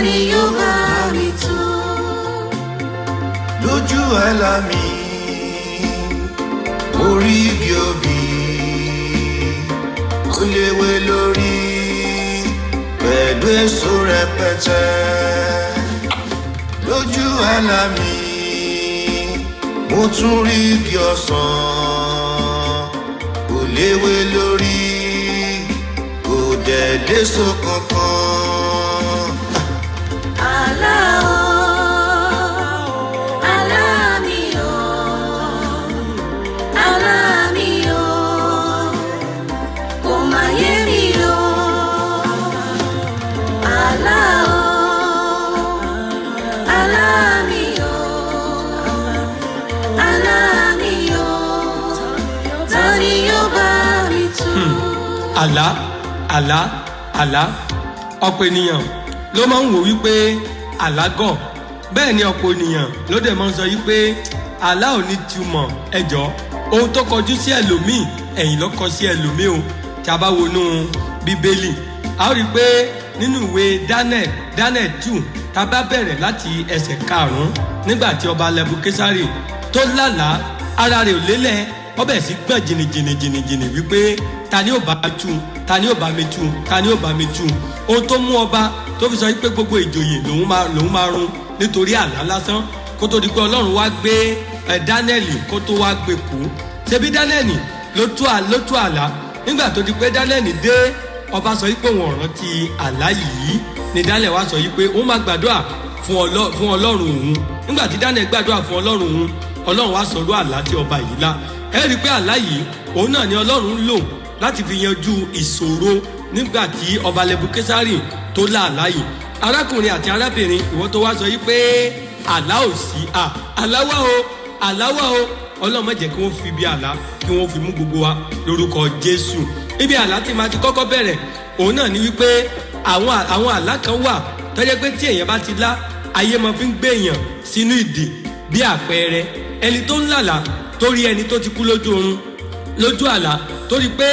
ni yóò bá mi tú. Lójú àlá mi orí igi obì ó léwé lórí pẹ̀lú èso rẹpẹtẹ. Lójú àlá mi mo tún rí igi ọsàn kò léwé lórí kò dẹ̀ léso kankan. Àlá o, àlá mi o, àlá mi o, kò má yé mi o. Àlá o, àlá mi o, àlá mi o, ta ni yóò bá mi tú. àlá àlá àlá ọ̀pọ̀ ènìyàn ló máa ń wò wípé àlá gọ̀, bẹ́ẹ̀ ni ọ̀pọ̀ ènìyàn ló dẹ̀ máa ń sọ wípé àlá ò ní túmọ̀. ẹjọ́ ohun tó kọjú sí ẹlòmíì ẹ̀yìn ló kọ sí ẹlòmíì o. tí a bá wọnú bíbélì a ó rí i pé nínú ìwé Daniel 2 tá a bá bẹ̀rẹ̀ láti ẹsẹ̀ 5 nígbà tí ọba Nebukadnesari tó lálàá ara rẹ̀ ò lélẹ̀ ó bẹ̀rẹ̀ sí gbọ̀n jìnnìjìnnì wípé ta ni ó bá mi tú, ta ni ó bá mi tú, ta ni ó bá mi tú. ohun tó mú ọba tó fi sọ wípé gbogbo ìjòyè lòun máa run nítorí àlá lásán kó tó di pé Ọlọ́run wá gbé Dánẹ́ẹ̀lì kó tó wá gbé kú. ṣebí Dánẹ́ẹ̀lì ló tú àlá. nígbà tó di pé Dánẹ́ẹ̀lì dé ọba sọ wípé òun ò rántí àlá yìí ni Dánẹ́ẹ̀lì wá sọ wípé òun máa gbàdúrà fún Ọlọ́run òun. nígbà tí Dánẹ́ẹ̀lì gbàdúrà fún Ọlọ́run òun, Ọlọ́run wá sọ̀rọ̀ àlá tí ọba yìí lá. ẹ rí i pé àlá yìí òun náà ni Ọlọ́run ń lò láti fi yanjú ìṣòro nígbà tí ọba Nebukadnesari tó lá àlá yìí. arákùnrin àti arábìnrin ìwọ tó wá sọ yìí pé àlá ò sí, àlá wà o, àlá wà o. Ọlọ́run má jẹ́ kí wọ́n fi ibi àlá kí wọ́n fi mú gbogbo wa lórúkọ Jésù. ibi àlá tí màá ti kọ́kọ́ bẹ̀rẹ̀ òun náà ni wípé àwọn àlá kan wà tó jẹ́ pé tí èèyàn bá ti lá ayé máa fi ń gbé èèyàn sínú ìdè. bí àpẹẹrẹ ẹni tó ń lálà tó rí ẹni tó ti kú lójú oorun lójú àlá torí pé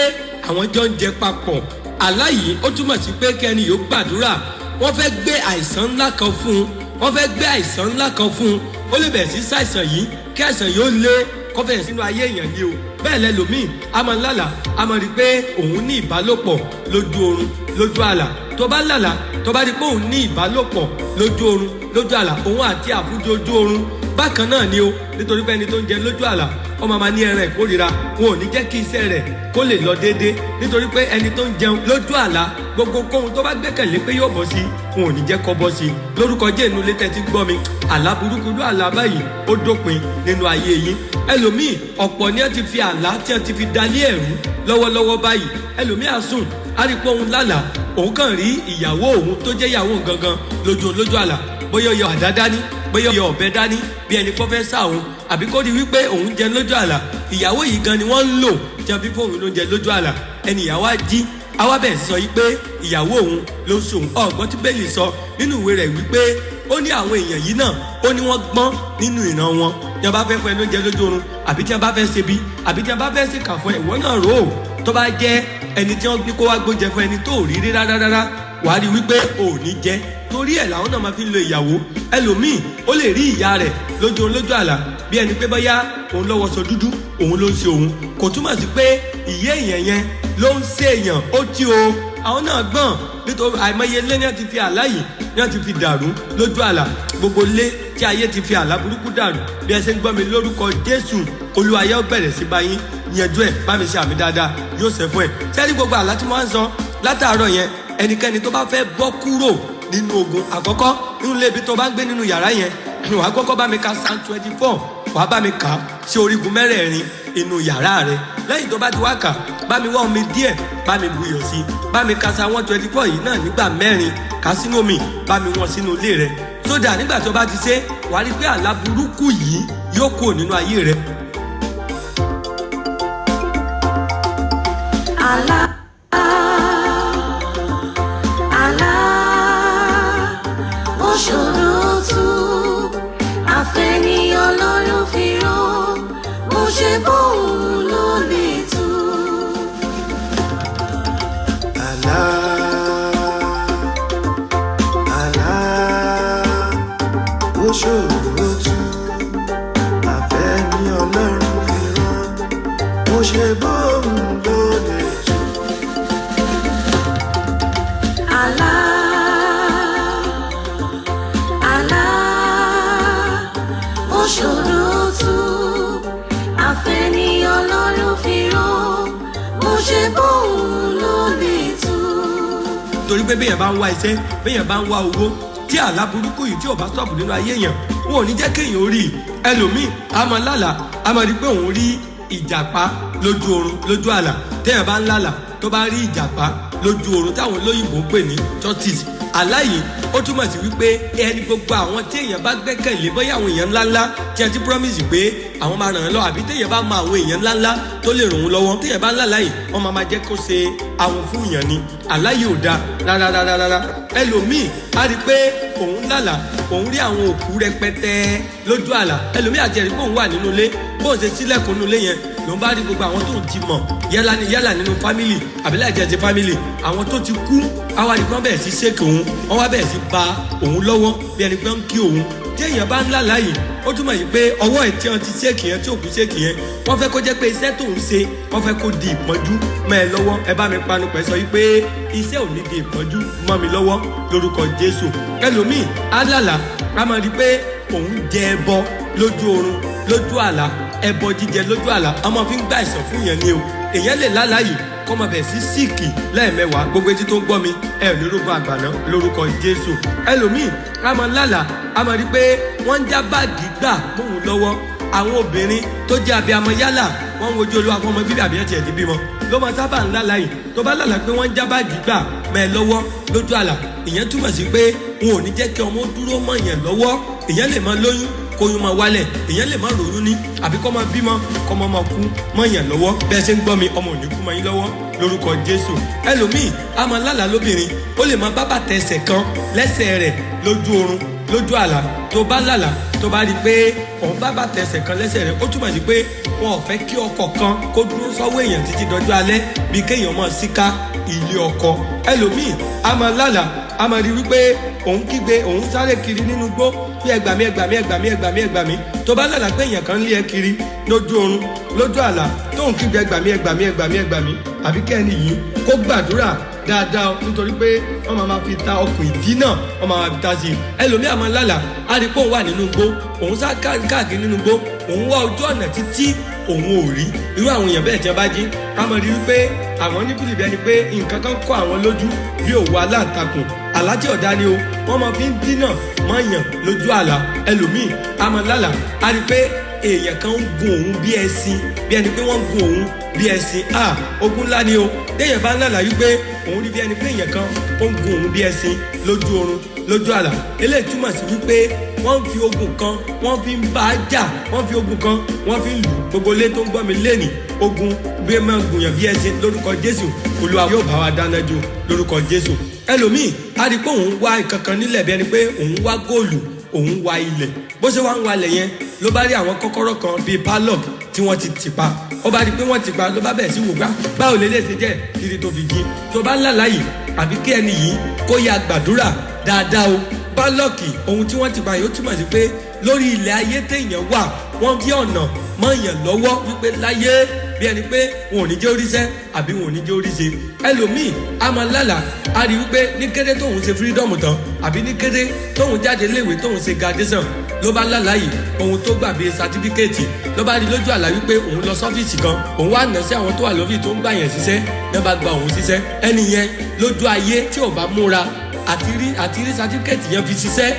àwọn jọ ń jẹ papọ̀. àlá yìí ó túmọ̀ sí pé kẹ́ni yóò gbàdúrà. wọ́n fẹ́ gbé àìsàn ńlá kan fún un, wọ́n fẹ́ gbé àìsàn ńlá kan fún un. ó lè bẹ̀rẹ̀ sí ṣàìsàn yìí kí àìsàn yóò lé kó bẹ̀rẹ̀ sínú ayé èèyàn ni o. bẹ́ẹ̀ lẹ́lòmíì a máa lálàá a máa rí i pé òun ní ìbálòpọ̀ lójú oorun lójú àlá. tó bá lálàá tó bá rí i pé òun ní ìbálòpọ̀ lójú oorun lójú àlá, òun àti àfúnjẹ ojú oorun bákan náà ni o. nítorí pé ẹni tó ń jẹ lójú àlá ọmọ máa ní ẹran ìkórira, wọn ò ní jẹ́ kí iṣẹ́ rẹ̀ kó lè lọ déédéé. nítorí pé ẹni tó ń jẹun lójú àlá gbogbo kóhun tó bá gbẹ́kẹ̀lé pé yóò bọ́ sí wọn ò ní jẹ́ kó bọ́ sí. lórúkọ Jésù ilé tẹ́tí gbọ́ mi, àlá burúkú ló àlá báyìí ó dópin nínú ayé yín. ẹlòmíì ọ̀pọ̀ ni wọ́n ti fi àlá tí wọ́n ti fi dalé ẹ̀rú lọ́wọ́lọ́wọ́ báyìí. ẹlòmíì àsùn á rí pé òun lálàá òun kàn rí ìyàwó òun tó jẹ́ ìyàwó gangan lójú àlá, bóyá yọ àdá dání, bóyá yọ ọ̀bẹ dání bí ẹni kó fẹ́ sá òun, àbí kó di wípé òun jẹ lójú àlá. ìyàwó yìí gan ni wọ́n ń lò tí wọ́n fi fóun ló ń jẹ lójú àlá. ẹni ìyàwó á jí àwa bẹ̀rẹ̀ sọ yìí pé ìyàwó òun ló sòun. ọ̀gbọ́n tí bẹ́ẹ̀lì sọ nínú ìwé rẹ̀ wípé ó ní àwọn èèyàn yìí náà ó ní wọ́n gbọ́n nínú ìran wọn. tí wọ́n bá fẹ́ fún ẹ lóúnjẹ lójú oorun, àbí tí wọ́n bá fẹ́ ṣe bí, àbí tí wọ́n bá fẹ́ ṣe kà fún ẹ, ìwọ náà rò ó. tó bá jẹ́ ẹni tí wọ́n gbé kó wá gbóúnjẹ fún ẹni tó rí rí rárá wàá rí wípé ò ní jẹ. torí ẹ̀ làwọn náà máa fi ń lo ìyàwó. ẹlòmíì ó lè rí ìyá rẹ̀ lójú àlá bí ẹni pé bóyá òun lọ́wọ́ sọ dúdú òun ló ń ṣe òun. kò túmọ̀ sí pé ìyá èèyàn yẹn ló ń ṣe èèyàn ó tí o. àwọn náà gbọ́n nítorí àìmọye ilé ni wọ́n ti fi àlá yìí ni wọ́n ti fi dàrú lójú àlá. gbogbo ilé tí ayé ti fi àlá burúkú dàrú bí ẹ ṣe ń gbọ́ mi lórúkọ Jésù Olúwa yóò bẹ̀rẹ̀ sí bá yín yanjú ẹ̀. bá mi ṣe àmì dáadáa yóò ṣe fún ẹ. sẹ́ni gbogbo àlá tí mo ń sọ látàárọ̀ yẹn ẹnikẹ́ni tó bá fẹ́ bọ́ kúrò nínú ogun àkọ́kọ́ nínú ilé ibi tó bá ń gbé nínú yàrá yẹn wàá kọ́kọ́ bá mi ka Psalm 24 wàá bá mi kà á sí orígun mẹ́rẹ̀ẹ̀rin inú yàrá rẹ. lẹ́yìn tó bá ti wá kà bá mi wá omi díẹ̀ bá mi buyọ̀ sí, bá mi ka Psalm 124 yìí náà nígbà 4 kà sínú omi bá mi wọ́n sínú ilé rẹ. sódà nígbà tó bá ti ṣe wàá rí pé àlá burúkú yìí yóò kúrò nínú ayé rẹ. Àlá ó ṣòro tú, àfẹ́niyàn lọ́rùn fi rán, bó ṣe bóun ló lè tú. Àlá ṣòro tú àfẹ́ ní ọlọ́run fi rán mo ṣe bóun ló lè tú. Àlá, àlá, ó ṣòro tú àfẹ́ ní ọlọ́run fi rán mo ṣe bóun ló lè tú. torí pé béèyàn bá ń wá iṣẹ́ béèyàn bá ń wá owó tí àlá burúkú yìí tí ò bá sọ̀bù nínú ayé èèyàn wọn ò ní jẹ́ kéèyàn ó rí i. ẹlòmíì a máa lálàá a máa rí i pé òun rí ìjàpá lójú oorun lójú àlá téèyàn bá ń lálàá tó bá rí ìjàpá lójú oorun táwọn olóyìnbó ń pè ní tortoise. àlá yìí ó túmọ̀ sí wípé ẹni gbogbo àwọn tí èèyàn bá gbẹ́kẹ̀lé bóyá àwọn èèyàn ńláńlá tí a ti promise pé àwọn máa ràn án lọ àbí téèyàn bá mọ àwọn èèyàn ńláńlá tó lè ràn án lọ́wọ́ téèyàn bá ń lálàá yìí wọ́n máa jẹ́ kó ṣe àwọn fún èèyàn ni. àlá yìí ò dáa rárá. ẹlòmíì á rí i pé òun lálàá òun rí àwọn òkú rẹpẹtẹ lójú àlá ẹlòmíì àti ẹ̀rí pé òun wà nínú ilé bóun ṣe sílẹ̀kùn nínú ilé yẹn lòun bá rí gbogbo àwọn tó ti mọ̀ yálà nínú fámìlì àbí láì jẹ́ ti fámìlì àwọn tó ti kú àwa nìkan bẹ̀rẹ̀ sí ṣèkì òun wọ́n wá bẹ̀rẹ̀ sí ba òun lọ́wọ́ bí ẹni pé ń kí òun tí èèyàn bá ń lálàá yìí ó túmọ̀ yìí pé ọwọ́ ẹ̀ tí wọ́n ti ṣèkì yẹn tí òkú ṣèkì yẹn wọ́n fẹ́ kó jẹ́ pé iṣẹ́ tó ń ṣe wọ́n fẹ́ kó di ìpọ́njú mọ́ ẹ lọ́wọ́ ẹ bá mi panu pẹ̀ sọ yìí pé iṣẹ́ ò ní di ìpọ́njú mọ́ mi lọ́wọ́ lórúkọ Jésù. ẹlòmíì á lálàá á máa rí pé òun jẹ ẹbọ lójú oorun lójú àlá ẹbọ jíjẹ lójú àlá ọmọ fi ń gbà ìsàn fún yẹn ni o èèyàn lè lálàá yìí kọ́ máa bẹ̀ sí síìkì lẹ́ẹ̀mẹ́wàá gbogbo etí tó ń gbọ́ mi ẹ ò ní rógbó àgbàná lórúkọ Jésù. ẹlòmíì á máa lálàá á máa rí pé wọ́n ń já báàgì gbà móhun lọ́wọ́ àwọn obìnrin tó jẹ́ abiyamọ yálà wọ́n ń wojú olúwa fún ọmọ bíbí àbí ẹ̀tì bímọ ló máa sábà ń lálàá yìí tó bá lálàá pé wọ́n ń já báàgì gbà mọ́ ẹ lọ́wọ́ lójú àlá ìyẹn túmọ̀ sí pé wọn ò ní jẹ́ kí ọmọ dúró mọ́ yẹn lọ́wọ́ ìyẹn lè máa lóyún kóyún máa wálẹ̀ èèyàn lè má ròyún ní àbí kọ́ máa bímọ kọ́ máa kú mọ́yàn lọ́wọ́ bẹ́ẹ̀ ṣe ń gbọ́ mi ọmọ ò ní kú mọ́ yín lọ́wọ́ lórúkọ Jésù. ẹlòmíì á máa lálàá lóbìnrin ó lè máa bá bàtà ẹsẹ̀ kan lẹ́sẹ̀ rẹ̀ lójú oorun lójú àlá tó bá lálàá tó bá rí i pé òun bá bàtà ẹsẹ̀ kan lẹ́sẹ̀ rẹ̀ ó túmọ̀ sí pé wọn ò fẹ́ kí ọkọ kan kó dúró sọ́wọ́ èèyàn títí dọjọ́ alẹ́ bí kéèyàn máa síká ilé ọkọ. ẹlòmíì á máa lálàá á máa rí wípé òun kígbe òun sáré kiri nínú igbó bí ẹgbàmí tó bá lálàá pé èèyàn kan lé ẹ kiri lójú oorun lójú àlá tóun kígbe ẹgbàmí àbí kẹ́ni yìí kó gbàdúrà dáadáa nítorí pé wọ́n máa fi ta ọkùn ìdí náà wọ́n máa fi ta sí i. ẹlòmíì àmọ́ lálàá á rí pé òun wà nínú igbó òun sá káàkiri nínú igbó òun wá ojú ọ̀nà títí òun ò rí irú àwọn èèyàn bẹ́ẹ̀ tí wọ́n bá jí á mọ̀ rí wípé àwọn níbìlì bẹ́ẹ̀ ni pé nǹkan kan kọ́ àwọn lójú bí òwú aláǹtakùn àlá tí ọ̀dá ni o wọ́n máa fi ń dínà mọ́yàn lójú àlá. ẹlòmíì àmọ́ lálàá á rí pé èèyàn kan ń gun òun bí ẹṣin bí ẹni pé wọ́n ń gun òun bí ẹṣin ogun ńlá ni o téèyàn bá ń lálàá wípé òun rí bí ẹni pé èèyàn kan ó ń gun òun bí ẹṣin lójú oorun lójú àlá eléyìí túmọ̀ sí wípé wọ́n fi ogun kan wọ́n fi ń bá a jà wọ́n fi ogun kan wọ́n fi ń lù gbogbo ilé tó ń gbọ́ mi lẹ́nìí ogun bí máa gùnyàn bí ẹṣin lórúkọ Jésù Olúwa yóò bá wa dáná jù lórúkọ Jésù. ẹlòmíì á rí pé òun wá nǹkan kan nílẹ̀ bí ẹni pé òun wá góòlù òun wá ilẹ̀ bó ṣe wá ń walẹ̀ yẹn ló bá rí àwọn kọ́kọ́rọ́ kan bíi padlock tí wọ́n ti tì pa ó bá rí pé wọ́n ti pa ló bá bẹ̀rẹ̀ sí wò gbá báwo lè lè ṣe jẹ́ títí tó fi jí tó bá ń lálàá yìí àbí kí ẹni yìí kó ya gbàdúrà dáadáa o. padlock ohun tí wọ́n ti pa yìí ó túmọ̀ sí pé lórí ilẹ̀ ayé téèyàn wà wọ́n fi ọ̀nà mọ́yàn lọ́wọ́ wípé láyé bí ẹni pé wọn ò ní jẹ́ oríṣẹ́ àbí wọn ò ní jẹ́ oríṣe. ẹlòmíì á máa lálàá á rí wípé ní kété tóun ṣe freedom tán àbí ní kété tóun jáde léèwé tóun ṣe graduation ló bá lálàá yìí ohun tó gbà bíi sátífíkẹ́ẹ̀tì ló bá rí lójú àlá wípé òun lọ sọ́fíìsì kan òun wá nà sí àwọn tó wà lọ́fíìsì tó ń gbà yẹn ṣiṣẹ́ ní bá gba òun ṣiṣẹ́ ẹni yẹn lójú ayé tí ò bá múra àti rí sátífíkẹ́ẹ̀tì yẹn fi ṣiṣẹ́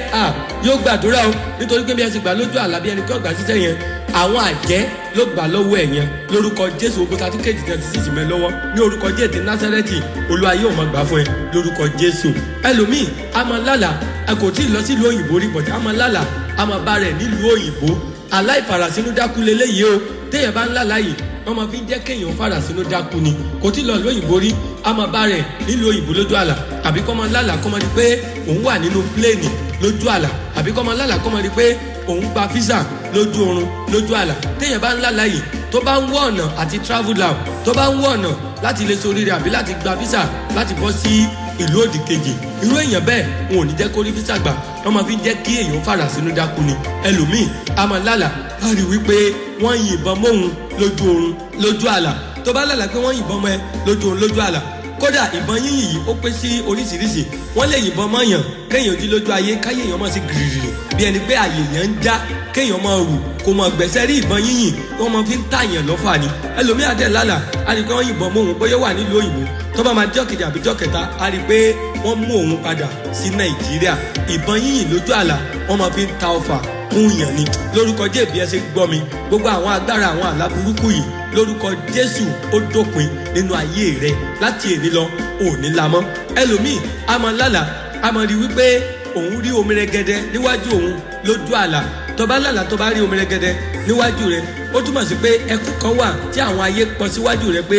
yóò gbàdúrà o nítorí pé bí ẹ ti gbà lójú àlá bí ẹni kí ọ̀gá ṣiṣẹ́ yẹn àwọn àjẹ́ ló gbà lọ́wọ́ ẹ̀ yẹn lórúkọ Jésù ogun sátífíkẹ́ẹ̀tì yẹn ti sì mẹ́ lọ́wọ́ ní orúkọ Jésù ti Násárẹ́tì Olúwa yóò máa gbà fún ẹ lórúkọ Jésù. ẹlòmíì á máa lálàá ẹ kò tí ì lọ sílùú òyìnbó rí bọ̀dé á máa lálàá á máa bá rẹ̀ nílùú òyìnbó aláìfarasínú dákú leléyìí o téèyàn bá ń lálàá yìí wọ́n máa fi ń jẹ́ kéèyàn farasínú dákú ni kò tí ì lọ lóyìnbó rí á máa bá rẹ̀ nílùú òyìnbó lójú àlá àbí kọ́ máa lálàá kọ́ máa di pé òun wà nínú pléènì lójú àlá àbí kọ́ máa lálàá kọ́ máa di pé òun gba físà lójú oorun lójú àlá téèyàn bá ń lálàá yìí tó bá ń wọ ọ̀nà àti travel out tó bá ń wọ ọ̀nà láti lè ṣoríire àbí láti gba físà láti bọ́ sí ìlú òdì kejì. Irú èèyàn bẹ́ẹ̀ wọn ò ní jẹ́ kó rí físà gbà, wọ́n máa fi jẹ́ kí èèyàn fara sínú dákú ni. Ẹlòmíì a máa lálàá á rí wípé wọ́n yìnbọn mọ́hun lójú oorun lójú àlà. Tó bá lálàá pé wọ́n yìnbọn mọ́ ẹ lójú oorun lójú àlà, kódà ìbọn yínyìn yìí ó pé sí oríṣiríṣi. Wọ́n lè yìnbọn mọ́yàn kéèyàn jí lójú ayé káyé èèyàn mọ̀ sí gìrìrì bí ẹni pé àyè èèyàn ń já kéèyàn máa rù kó máa gbẹ̀sẹ̀ rí ìbọn yínyìn wọ́n máa fi ń tààyàn lọ́fà ni. Ẹlòmíì àdẹ̀ lálàá á rí pé wọ́n yìnbọn mọ́ òun bóyá wà nílùú òyìnbó, tó bá máa jọ́ kejì àbí jọ́ kẹta á rí pé wọ́n mú òun padà sí Nàìjíríà. Ìbọn yínyìn lójú àlà wọ́n máa fi ń ta ọfà fún yàn ni. Lórúkọ Jésù bí ẹ ṣe gbọ́ mi, gbogbo àwọn agbára àwọn àlá burúkú yìí lórúkọ Jésù ó dópin nínú ayé rẹ láti èní lọ òní la mọ́. Ẹlòmíì a máa lálàá a máa rí wípé òun rí omi rẹ̀gẹ̀dẹ̀ níwájú òun lójú àlà. Tó bá lálàá tó bá rí omi rẹ̀gẹ̀dẹ̀ níwájú rẹ ó túmọ̀ sí pé ẹkún kan wà tí àwọn ayé pọn síwájú rẹ pé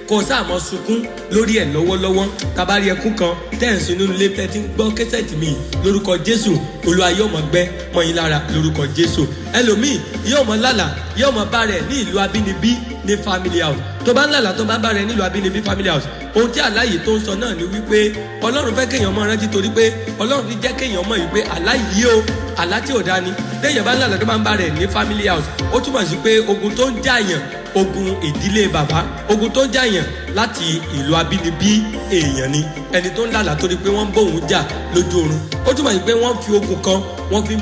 kò sáà mọ sunkún lórí ẹ̀ lọ́wọ́lọ́wọ́. Tàbá rí ẹkún kan tẹ́ǹsì nínú ilé tẹ́ ti ń gbọ́ kẹ́sẹ̀tì mi lórúkọ Jésù Olúwa yóò mọ gbẹ́ mọ́ yín lára lórúkọ Jésù. Ẹlòmíì yóò mọ lálàá yóò mọ bá rẹ̀ ní ìlú abínibí ní family house. Tó bá ń lálàá tó bá bá rẹ̀ nílùú abínibí family house, ohun tí àláyé tó ń sọ náà ni wípé Ọlọ́run fẹ́ kéèyàn mọ rántí torí pé Ọlọ́run fi jẹ́ kéèyàn mọ̀ wípé àláyé o àlá tí ò dá ni. Téèyàn bá ń lálàá tó bá ń bá rẹ̀ ní family house ó túmọ̀ sí pé ogun tó ń jàyàn ogun ìdílé bàbá, ogun tó ń jàyàn láti ìlú abínibí èèyàn ni. Ẹni tó ń lálàá torí pé wọ́n ń bóun jà lójú oorun ó túmọ̀ sí pé wọ́n fi ogun kan wọ́n fi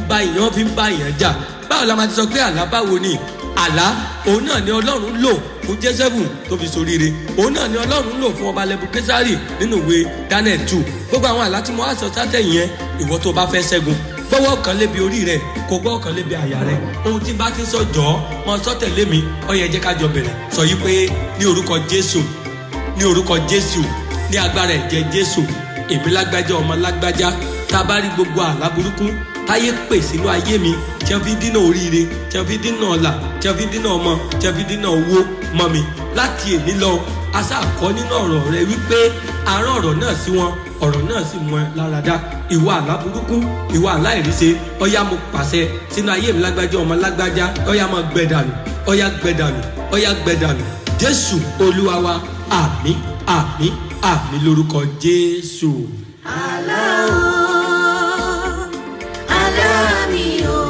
ń bá èèyàn jà. Báwo la máa ti sọ pé àlá báwo ni? Àlá òun náà ni Ọlọ́run lò fún Jésẹ́fù tó fi ṣoríire, òun náà ni Ọlọ́run lò fún ọba Nebukésárì nínú ìwé Daniel 2. Gbogbo àwọn àlá tí mo wá sọ sátẹ̀yìn yẹn ìwọ tó bá fẹ́ ṣẹ́gun gbọ́wọ́ kan lébi orí rẹ̀ kó gbọ́wọ́ kan lébi àyà rẹ̀. Ohun tí bá ti sọ jọ́ mọ sọ tẹ̀lé mi, ó yẹ jẹ́ ká jọ bẹ̀rẹ̀ sọ yí pé ní orúkọ Jésù, ní orúkọ Jésù, ní agbára ẹ̀jẹ̀ Jésù, èmi lágbájá ọmọ lágbájá. Tá a bá rí gbogbo àlá burúkú táyé pè sínú ayé mi tí wọ́n fi dínà oríire, tí wọ́n fi dínà ọlà, tí wọ́n fi dínà ọmọ, tí wọ́n fi dínà owó mọ́ mi láti èmi lọ. Aṣáàkọ́ nínú ọ̀rọ̀ rẹ wípé arán ọ̀rọ̀ náà sí wọn, ọ̀rọ̀ náà sì mọ́ ẹ lára dá. Ìwà àlá burúkú, ìwà aláìríṣe, ọ̀yá mo pàṣẹ sínú ayé mi lágbájá ọmọ lágbájá, ọ̀yá máa gbẹ dànù, ọ̀yá gbẹ dànù, ọ̀yá gbẹ dànù. Jésù Olúwa wa, àmín àmín àmín lórúkọ Jésù. Àlá o, àlá mi o,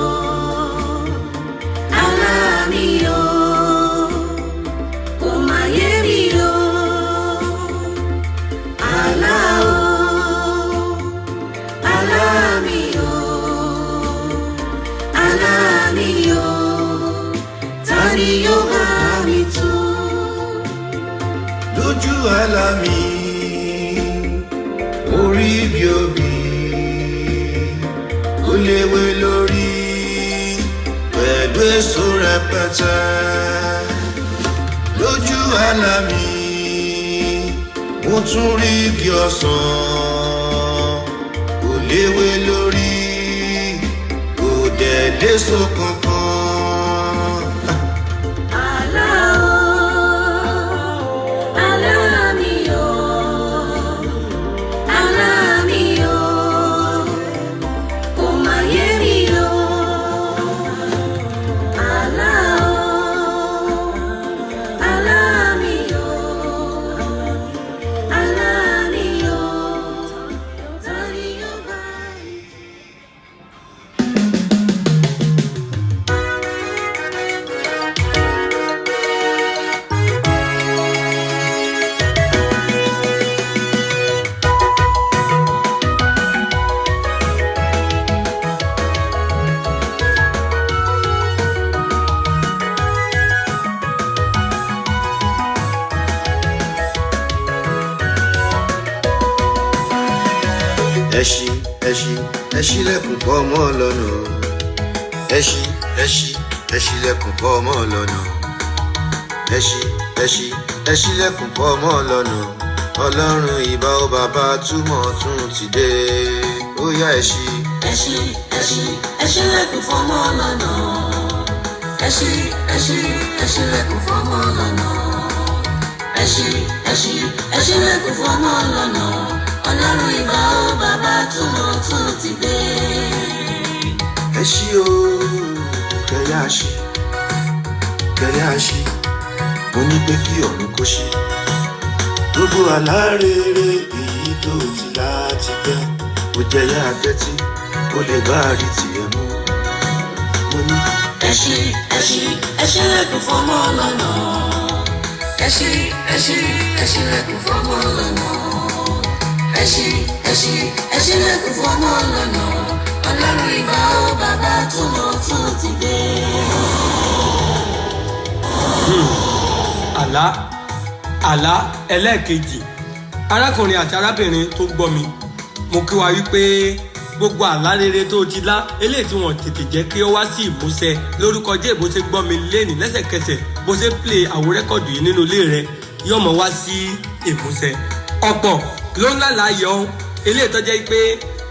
àlá mi o, kò má yé mi o. Àlá o, àlá mi o, àlá mi o, ta ni yóò bá mi tú? Lójú àlá mi orí bí obì ó léwé lórí pẹ̀lú èso rẹpẹtẹ. Lójú àlá mi mo tún rí bí ọsàn ó léwé lórí kò dẹ̀ léso kankan. Ẹ ṣílẹ̀kùn fọ́ ọmọ lọ́nà. Ẹ ṣílẹ̀kùn fọ́ ọmọ lọ́nà. Ẹ ṣílẹ̀kùn fọ́ ọmọ lọ́nà. Ọlọ́run ìbà ó bàbá túmọ̀ tún ti dé. Ó yá ẹ ṣílẹ̀kùn fọ́ ọmọ lọ́nà. Ẹ ṣílẹ̀kùn fọ́ ọmọ lọ́nà. Ẹ ṣílẹ̀kùn fọ́ ọmọ lọ́nà. Ọlọ́run ìbà ó bàbá túmọ̀ tún ti dé. ẹ ṣí o kẹyà ṣí mo ní pé kí ọ̀run kó ṣí gbogbo àlá rere èyí tó ti láti gbẹ ó jẹ yá tẹ́tí ó lè bá rí tiẹ̀ mú. mo ní ẹ ṣí lẹ̀kùn fọ́mọ lọ́nà. ẹ ṣí lẹ̀kùn fọ́mọ lọ́nà. ẹ ṣí lẹ̀kùn fọ́mọ lọ́nà. Ọlọ́run ìgbà ó bàbá tó lọ tó ti dé. àlá ẹlẹ́ẹ̀kejì. Arákùnrin àti arábìnrin tó gbọ́ mi, mo kí wa wípé gbogbo àlá rere tó ti lá eléyìí tí wọ́n tètè jẹ́ kí ó wá sí ìmúṣẹ lórúkọ Jésù. Bó ṣe gbọ́ mi lénìí lẹ́sẹ̀kẹsẹ̀ bó ṣe play àwọn rẹ́kọ̀dù yìí nínú ilé rẹ yóò mọ̀ wá sí ìmúṣẹ. Ọ̀pọ̀ ló ń lálàá yọ eléyìí tó jẹ́ pé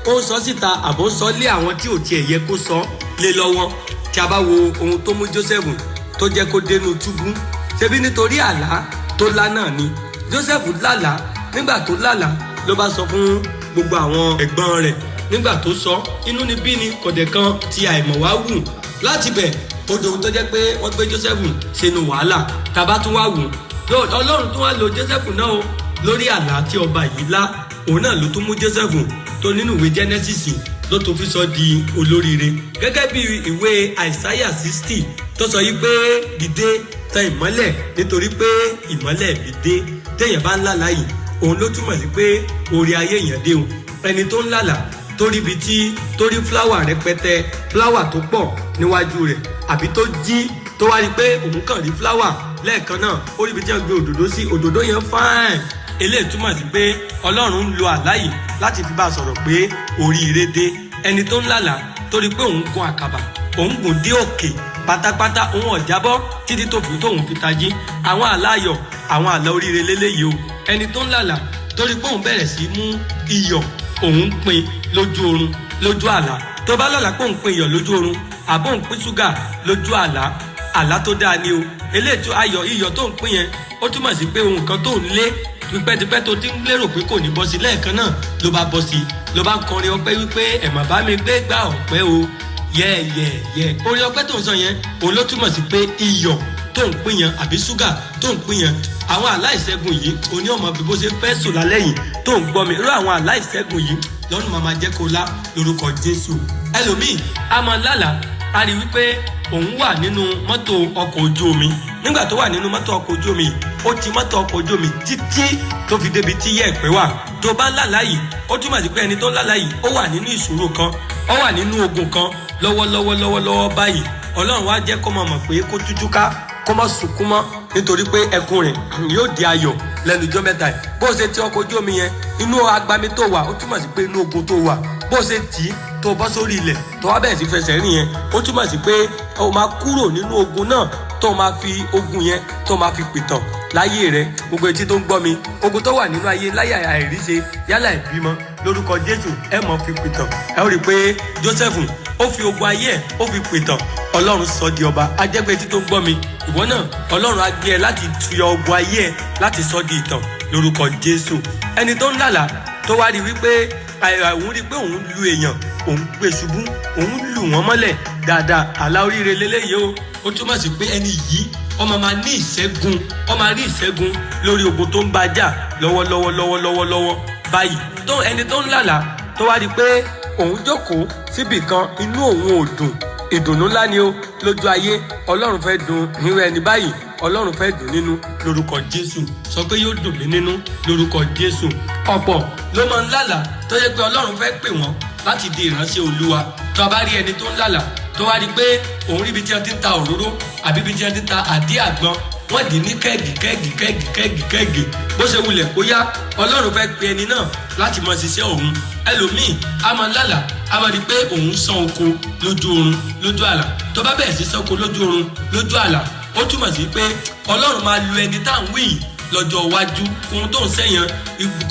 ó ń sọ síta àbó ń sọ lé àwọn tí ò tiẹ̀ yẹ kó sọ lé lọ́wọ́. Tí a bá wo ohun tó mú Joseph tó jẹ́ kó dénú túbú, ṣebí nítorí àlá tó lá náà ni. Joseph lálàá, nígbà tó lálàá ló bá sọ fún gbogbo àwọn ẹ̀gbọ́n rẹ̀. Nígbà tó sọ, inú ni bí ni kọ̀dẹ̀ kan ti àìmọ̀ wá wù. Láti bẹ̀ odò tó jẹ́ pé wọ́n gbé Joseph sínú wàhálà. Tàbá tún wá wù Ọlọ́run tó wá lo Joseph náà o lórí àlá tí ọba yìí lá. Òun náà ló tún mú Joseph tó nínú ìwé Genesis ló tó fi sọ di olóríire. Gẹ́gẹ́ bí ìwé Àìsáyà 60 tó sọ yìí pé dìde tan ìmọ́lẹ̀ nítorí pé ìmọ́lẹ̀ mi dé. Téèyàn bá ń lálàá yìí, òun ló túmọ̀ sí pé orí ayé èèyàn dé o. Ẹni tó ń lálàá torí ibi tí torí fúláwà rẹpẹtẹ, fúláwà tó pọ̀ níwájú rẹ̀, àbí tó jí tó wá rí pé òun kàn rí fúláwà lẹ́ẹ̀kan náà, ó rí ibi tí wọ́n gbé òdòdó sí, òdòdó yẹn fáìn. Eléyìí túmọ̀ sí pé Ọlọ́run ń lo àlá yìí láti fi bá a sọ̀rọ̀ pé oríire dé. Ẹni tó ń lálàá torí pé òun gun àkàbà, òun gùn dé òkè pátápátá, òun ọ̀jábọ́ títí tó fi tóun fi tají. Àwọn àlá ayọ̀, àwọn àlá oríire lélẹ́yìí o. Ẹni tó ń lálàá torí pé òun bẹ̀rẹ̀ sí mú iyọ̀, òun pín lójú oorun lójú àlá. Tó bá lálàá pé òun pín iyọ̀ lójú oorun àbọ̀ òun pín ṣúgà lójú àlá, àlá tó dáa ni o. Eléyìí tó ayọ̀ iyọ̀ tó ń pín yẹn ó túmọ̀ sí pé ohun kan tó ń lé tipẹ́tipẹ́ tó ti ń lérò pé kò ní bọ́ sí lẹ́ẹ̀kan náà ló bá bọ́ sí, ló bá ń kọrin ọpẹ́ wípé ẹ̀mà bá mi gbé gbà ọpẹ́ o yẹ́ẹ̀yẹ́ẹ̀yẹ́. Orin ọpẹ́ tó ń sọ yẹn òun ló túmọ̀ sí pé iyọ̀ tó ń pín yẹn àbí ṣúgà tó ń pín yẹn. Àwọn aláìṣẹ́gun yìí oní ọmọ bí bó ṣe fẹ́ sùn lálẹ́ yìí tó ń gbọ́ mi, irú àwọn aláìṣẹ́gun yìí lọ́rùn máa jẹ́ kó lá lórúkọ Jésù. Ẹlòmíì a máa lálàá a rí wípé òun wà nínú mọ́tò ọkọ̀ ojú omi. Nígbà tó wà nínú mọ́tò ọkọ̀ ojú omi, ó ti mọ́tò ọkọ̀ ojú omi títí tó fi débi tí yẹ̀pẹ̀ wà. Tó bá ń lálàá yìí, ó túmọ̀ sí pé ẹni tó ń lálàá yìí ó wà nínú ìṣòro kan, ó wà nínú ogun kan lọ́wọ́lọ́wọ́ báyìí. Ọlọ́run wá jẹ́ kó mọ̀ pé kó tújú ká, kó má sunkún mọ́, nítorí pé ẹkún rẹ̀ yóò di ayọ̀ lẹ́nu ijọ́ mẹ́ta yìí. Bó ṣe ti ọkọ̀ ojú omi yẹn, inú agbami tó wà, ó túmọ̀ sí pé inú ogun tó wà. Bó ṣe tì í tó bọ́ sórí ilẹ̀ tó wá bẹ̀rẹ̀ sí fẹsẹ̀ rìn yẹn, ó túmọ̀ sí pé ó máa kúrò nínú ogun náà tó máa fi ogun yẹn tó máa fi pìtàn láyé rẹ. Gbogbo etí tó ń gbọ́ mi, ogun tó wà nínú ayé láyà àìríṣe yálà ìbímọ lórúkọ Jésù ẹ mọ̀ fi pìtàn. Ẹ ó rí i pé Joseph ó fi ogun ayé ẹ̀ ó fi pìtàn, Ọlọ́run sọ di ọba. A jẹ́ pé etí tó ń gbọ́ mi, ìwọ náà Ọlọ́run á gbé ẹ láti tuyọ ogun ayé ẹ láti sọ di ìtàn lórúkọ Jésù. Ẹni tó ń lálàá tó wá rí wípé òun rí pé òun lu èèyàn, òun gbé ṣubú, òun lù wọ́n mọ́lẹ̀ dáadáa, àlá oríire lélẹ́yìí o. Ó túmọ̀ sí pé ẹni yìí ọmọ máa ní ìṣẹ́gun, ọmọ rí ìṣẹ́gun lórí ogun tó ń bá jà lọ́wọ́lọ́wọ́ báyìí. Ẹni tó ń lálàá tó wá rí pé òun jókòó síbì kan, inú òun ò dùn, ìdùnnú ńlá ni ó lójú ayé. Ọlọ́run fẹ́ dùn nínú ẹni báyìí, Ọlọ́run fẹ́ dùn nínú lórúkọ Jésù. Sọ pé yóò dùn mí nínú lórúkọ Jésù. Ọ̀pọ̀ ló máa ń lálàá tó yẹ pé Ọlọ́run fẹ́ pè wọ́n láti di ìránṣẹ́ Olúwa. Tó bá rí ẹni tó ń lálàá tó wá rí pé òun rí ibi tí wọ́n ti ń ta òróró àbí ibi tí wọ́n ti ń ta àdí àgbọn, wọ́n dì ní kẹ́ẹ̀gì. Bó ṣe wulẹ̀ kó yá, Ọlọ́run fẹ́ pe ẹni náà láti mọ ṣiṣẹ́ òun. Ẹlòmíì a máa lálàá a máa rí pé òun sán oko lójú oorun lójú àlá. Tó bá bẹ̀rẹ̀ sí sán oko lójú oorun lójú àlá, ó túmọ̀ sí pé Ọlọ́run máa lu ẹni tá à ń wí yìí lọ́jọ́ iwájú. Ohun tó ń sẹ́yìn,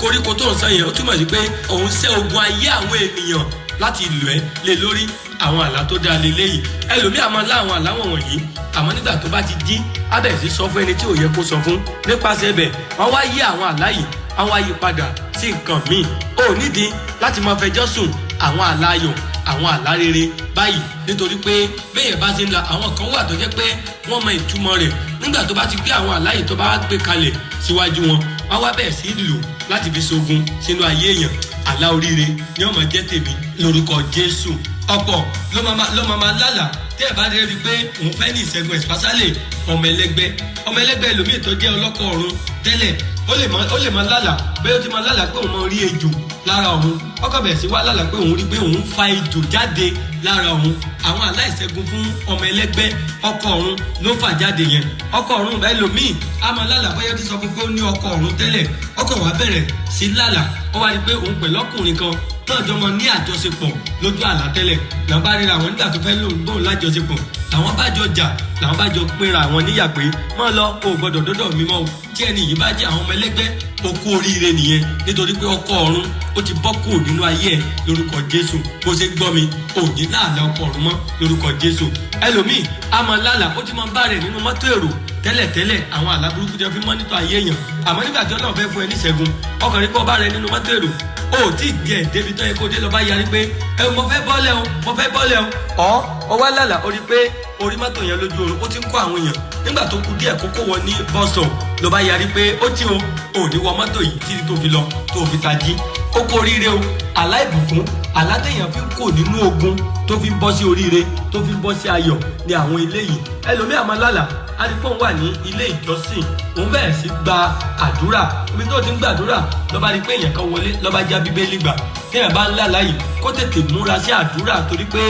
koríko tó ń sẹ́yìn, ó túmọ̀ sí pé òun ṣẹ́ ogun ayé àwọn ènìyàn láti lù ẹ́ lé lórí. Àwọn àlá tó dáa lélẹ́yìí. Ẹlòmíì a máa lá àwọn àlá wọ̀nyí, àmọ́ nígbà tó bá ti jí á bẹ̀rẹ̀ sí sọ fún ẹni tí ò yẹ kó sọ fún. Nípasẹ̀ bẹ̀ wọ́n wá yí àwọn àlá yìí, àwọn ayé padà sí nǹkan míì. Ó nídìí láti máa fẹjọ́ sùn àwọn àlá ayọ̀, àwọn àlá rere báyìí, nítorí pé béèyàn bá ti ń la àwọn kan wà tó jẹ́ pé wọ́n mọ ìtumọ̀ rẹ̀. Nígbà tó bá ti gbé àwọn àlá yìí tó bá gbé kalẹ̀ síwájú wọn, wá wá bẹ̀rẹ̀ sí lò láti fi ṣogun sínú ayé èèyàn. Àlá oríire ni ó máa jẹ́ tèmi lórúkọ Jésù. Ọ̀pọ̀ ló máa lálàá tí ẹ bá rí i pé òun fẹ́ ní ìṣẹ́gun especially ọmọ ẹlẹ́gbẹ́ ẹlòmíì tó jẹ́ ọlọ́kọ̀ ọ̀run tẹ́lẹ̀ ó lè máa lálàá bẹ́ẹ̀ ó ti máa lálàá pé òun máa rí ejò lára òun ọkọ̀ bẹ̀rẹ̀ sí wá lálàá pé òun rí pé òun fa ejò jáde lára òun. Àwọn aláìṣẹ́gun fún ọmọ ẹlẹ́gbẹ́ ọkọ̀ ọ̀run ló fà jáde yẹn. Ọkọ̀ ọ̀run ẹlòmíì á máa lálàá bóyá ó ti sọ fún pé ó ní ọkọ̀ ọ̀run tẹ́lẹ̀ ọkọ̀ wa bẹ̀rẹ̀ sí lálàá ó wá rí pé òun pẹ̀lú ọkùnrin kan náà jọ mọ ní àjọṣepọ̀ lójú àlá tẹ́lẹ̀ làwọn bá ríra àwọn nígbà tó fẹ́ lóun lájọṣepọ̀ làwọn bá jọ jà làwọn bá jọ pínra àwọn níyà pé mọ́ lọ o gbọ́dọ̀ dọ́dọ̀ mi mọ́ o tí ẹni yìí bá jẹ́ àwọn ọmọ ẹlẹ́gbẹ́ okú oríire nìyẹn nítorí pé ọkọ̀ ọ̀run ó ti bọ́ kúrò nínú ayé ẹ̀ lórúkọ Jésù. Bó ṣe gbọ́ mi ò ní láàlá ọkọ̀ ọ̀run mọ́ lórúkọ Jésù. Ẹlòmíì á máa lálàá ó ti máa ń bá rẹ̀ nínú mọ́tò èrò tẹ́lẹ̀tẹ́lẹ̀ àwọn àlá burúkú jẹ́ fi mọ́nítọ̀ ayé èèyàn àmọ́ nígbà tí Ọlọ́run fẹ́ fún ẹ ní ìṣẹ́gun ọkàn rí pé ọba rẹ nínú mọ́tò èrò ó tí ì díẹ̀ débi tó yẹ kó dé lọ bá yarí pé mo fẹ́ bọ́lẹ̀ o ọ wá lálà ó rí pé orí mọ́tò yẹn lójú oorun ó ti ń kó àwọn èèyàn nígbà tó kù díẹ̀ kókó wọn ní bọ́sọ̀ ló bá yarí pé ó tí o ò ní wọ mọ́tò yìí títí tó fi lọ tó fi tají ó kó oríire o àlá ìbùkún àlá téèyàn fi ń kó nínú ogun tó fi ń bọ́ sí oríire tó fi ń bọ́ sí ayọ̀ ni àwọn eléyìí. Ẹlòmíà máa lálà adìpọ̀ wà ní ilé ìjọsìn òun bẹ̀rẹ̀ sí gba àdúrà ibi tó ti ń gbàdúrà lọ́ba rí pé èèyàn kan wọlé lọ́ba já bíbélì gbà téèyàn bá ń lálàá yìí kó tètè múra sí àdúrà torí pé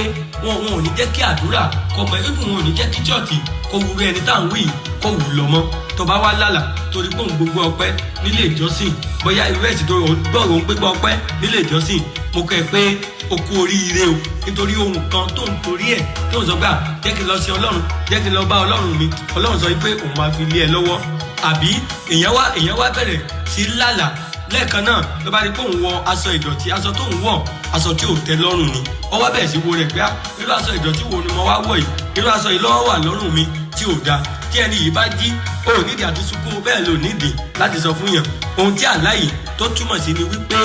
wọn ò ní jẹ́ kí àdúrà kọ mọ ẹbí wọn ò ní jẹ́ kí chọ́ọ̀tì kó wúrú ẹni tá à ń wí kó wù lọ mọ́ tó bá wá lálàá torí pé òun gbogbo ọpẹ́ nílé ìjọsìn bóyá irú ẹ̀sìn tó gbọ́ òun gbégbá ọpẹ́ nílé ìjọsìn mo kẹ́ ẹ pé o kú oríire o nítorí ohun kan tó ń torí ẹ̀ tó ń sọ gbà jẹ́ kí n lọ sí Ọlọ́run jẹ́ kí n lọ bá Ọlọ́run mi Ọlọ́run sọ pé òun máa fi lé ẹ lọ́wọ́ àbí èèyàn wá bẹ̀rẹ̀ sí lálàá lẹ́ẹ̀kan náà ló bá rí pé òun wọ aṣọ ìdọ̀tí aṣọ tó ń wọ̀ aṣọ tí ò tẹ́ lọ́rùn ni ó wá bẹ̀rẹ̀ sí wo rẹ̀ pé irú aṣọ ìdọ̀tí wo ni mo wá wọ̀ yìí irú aṣọ yìí lọ́wọ́ wà lọ́rùn mi tí ò dáa tí ẹni yìí bá jí ó nídìí àti sunkún bẹ́ẹ̀ ló nídìí láti sọ fún yàn ohun tí àlá yìí tó túmọ̀ sí ni wípé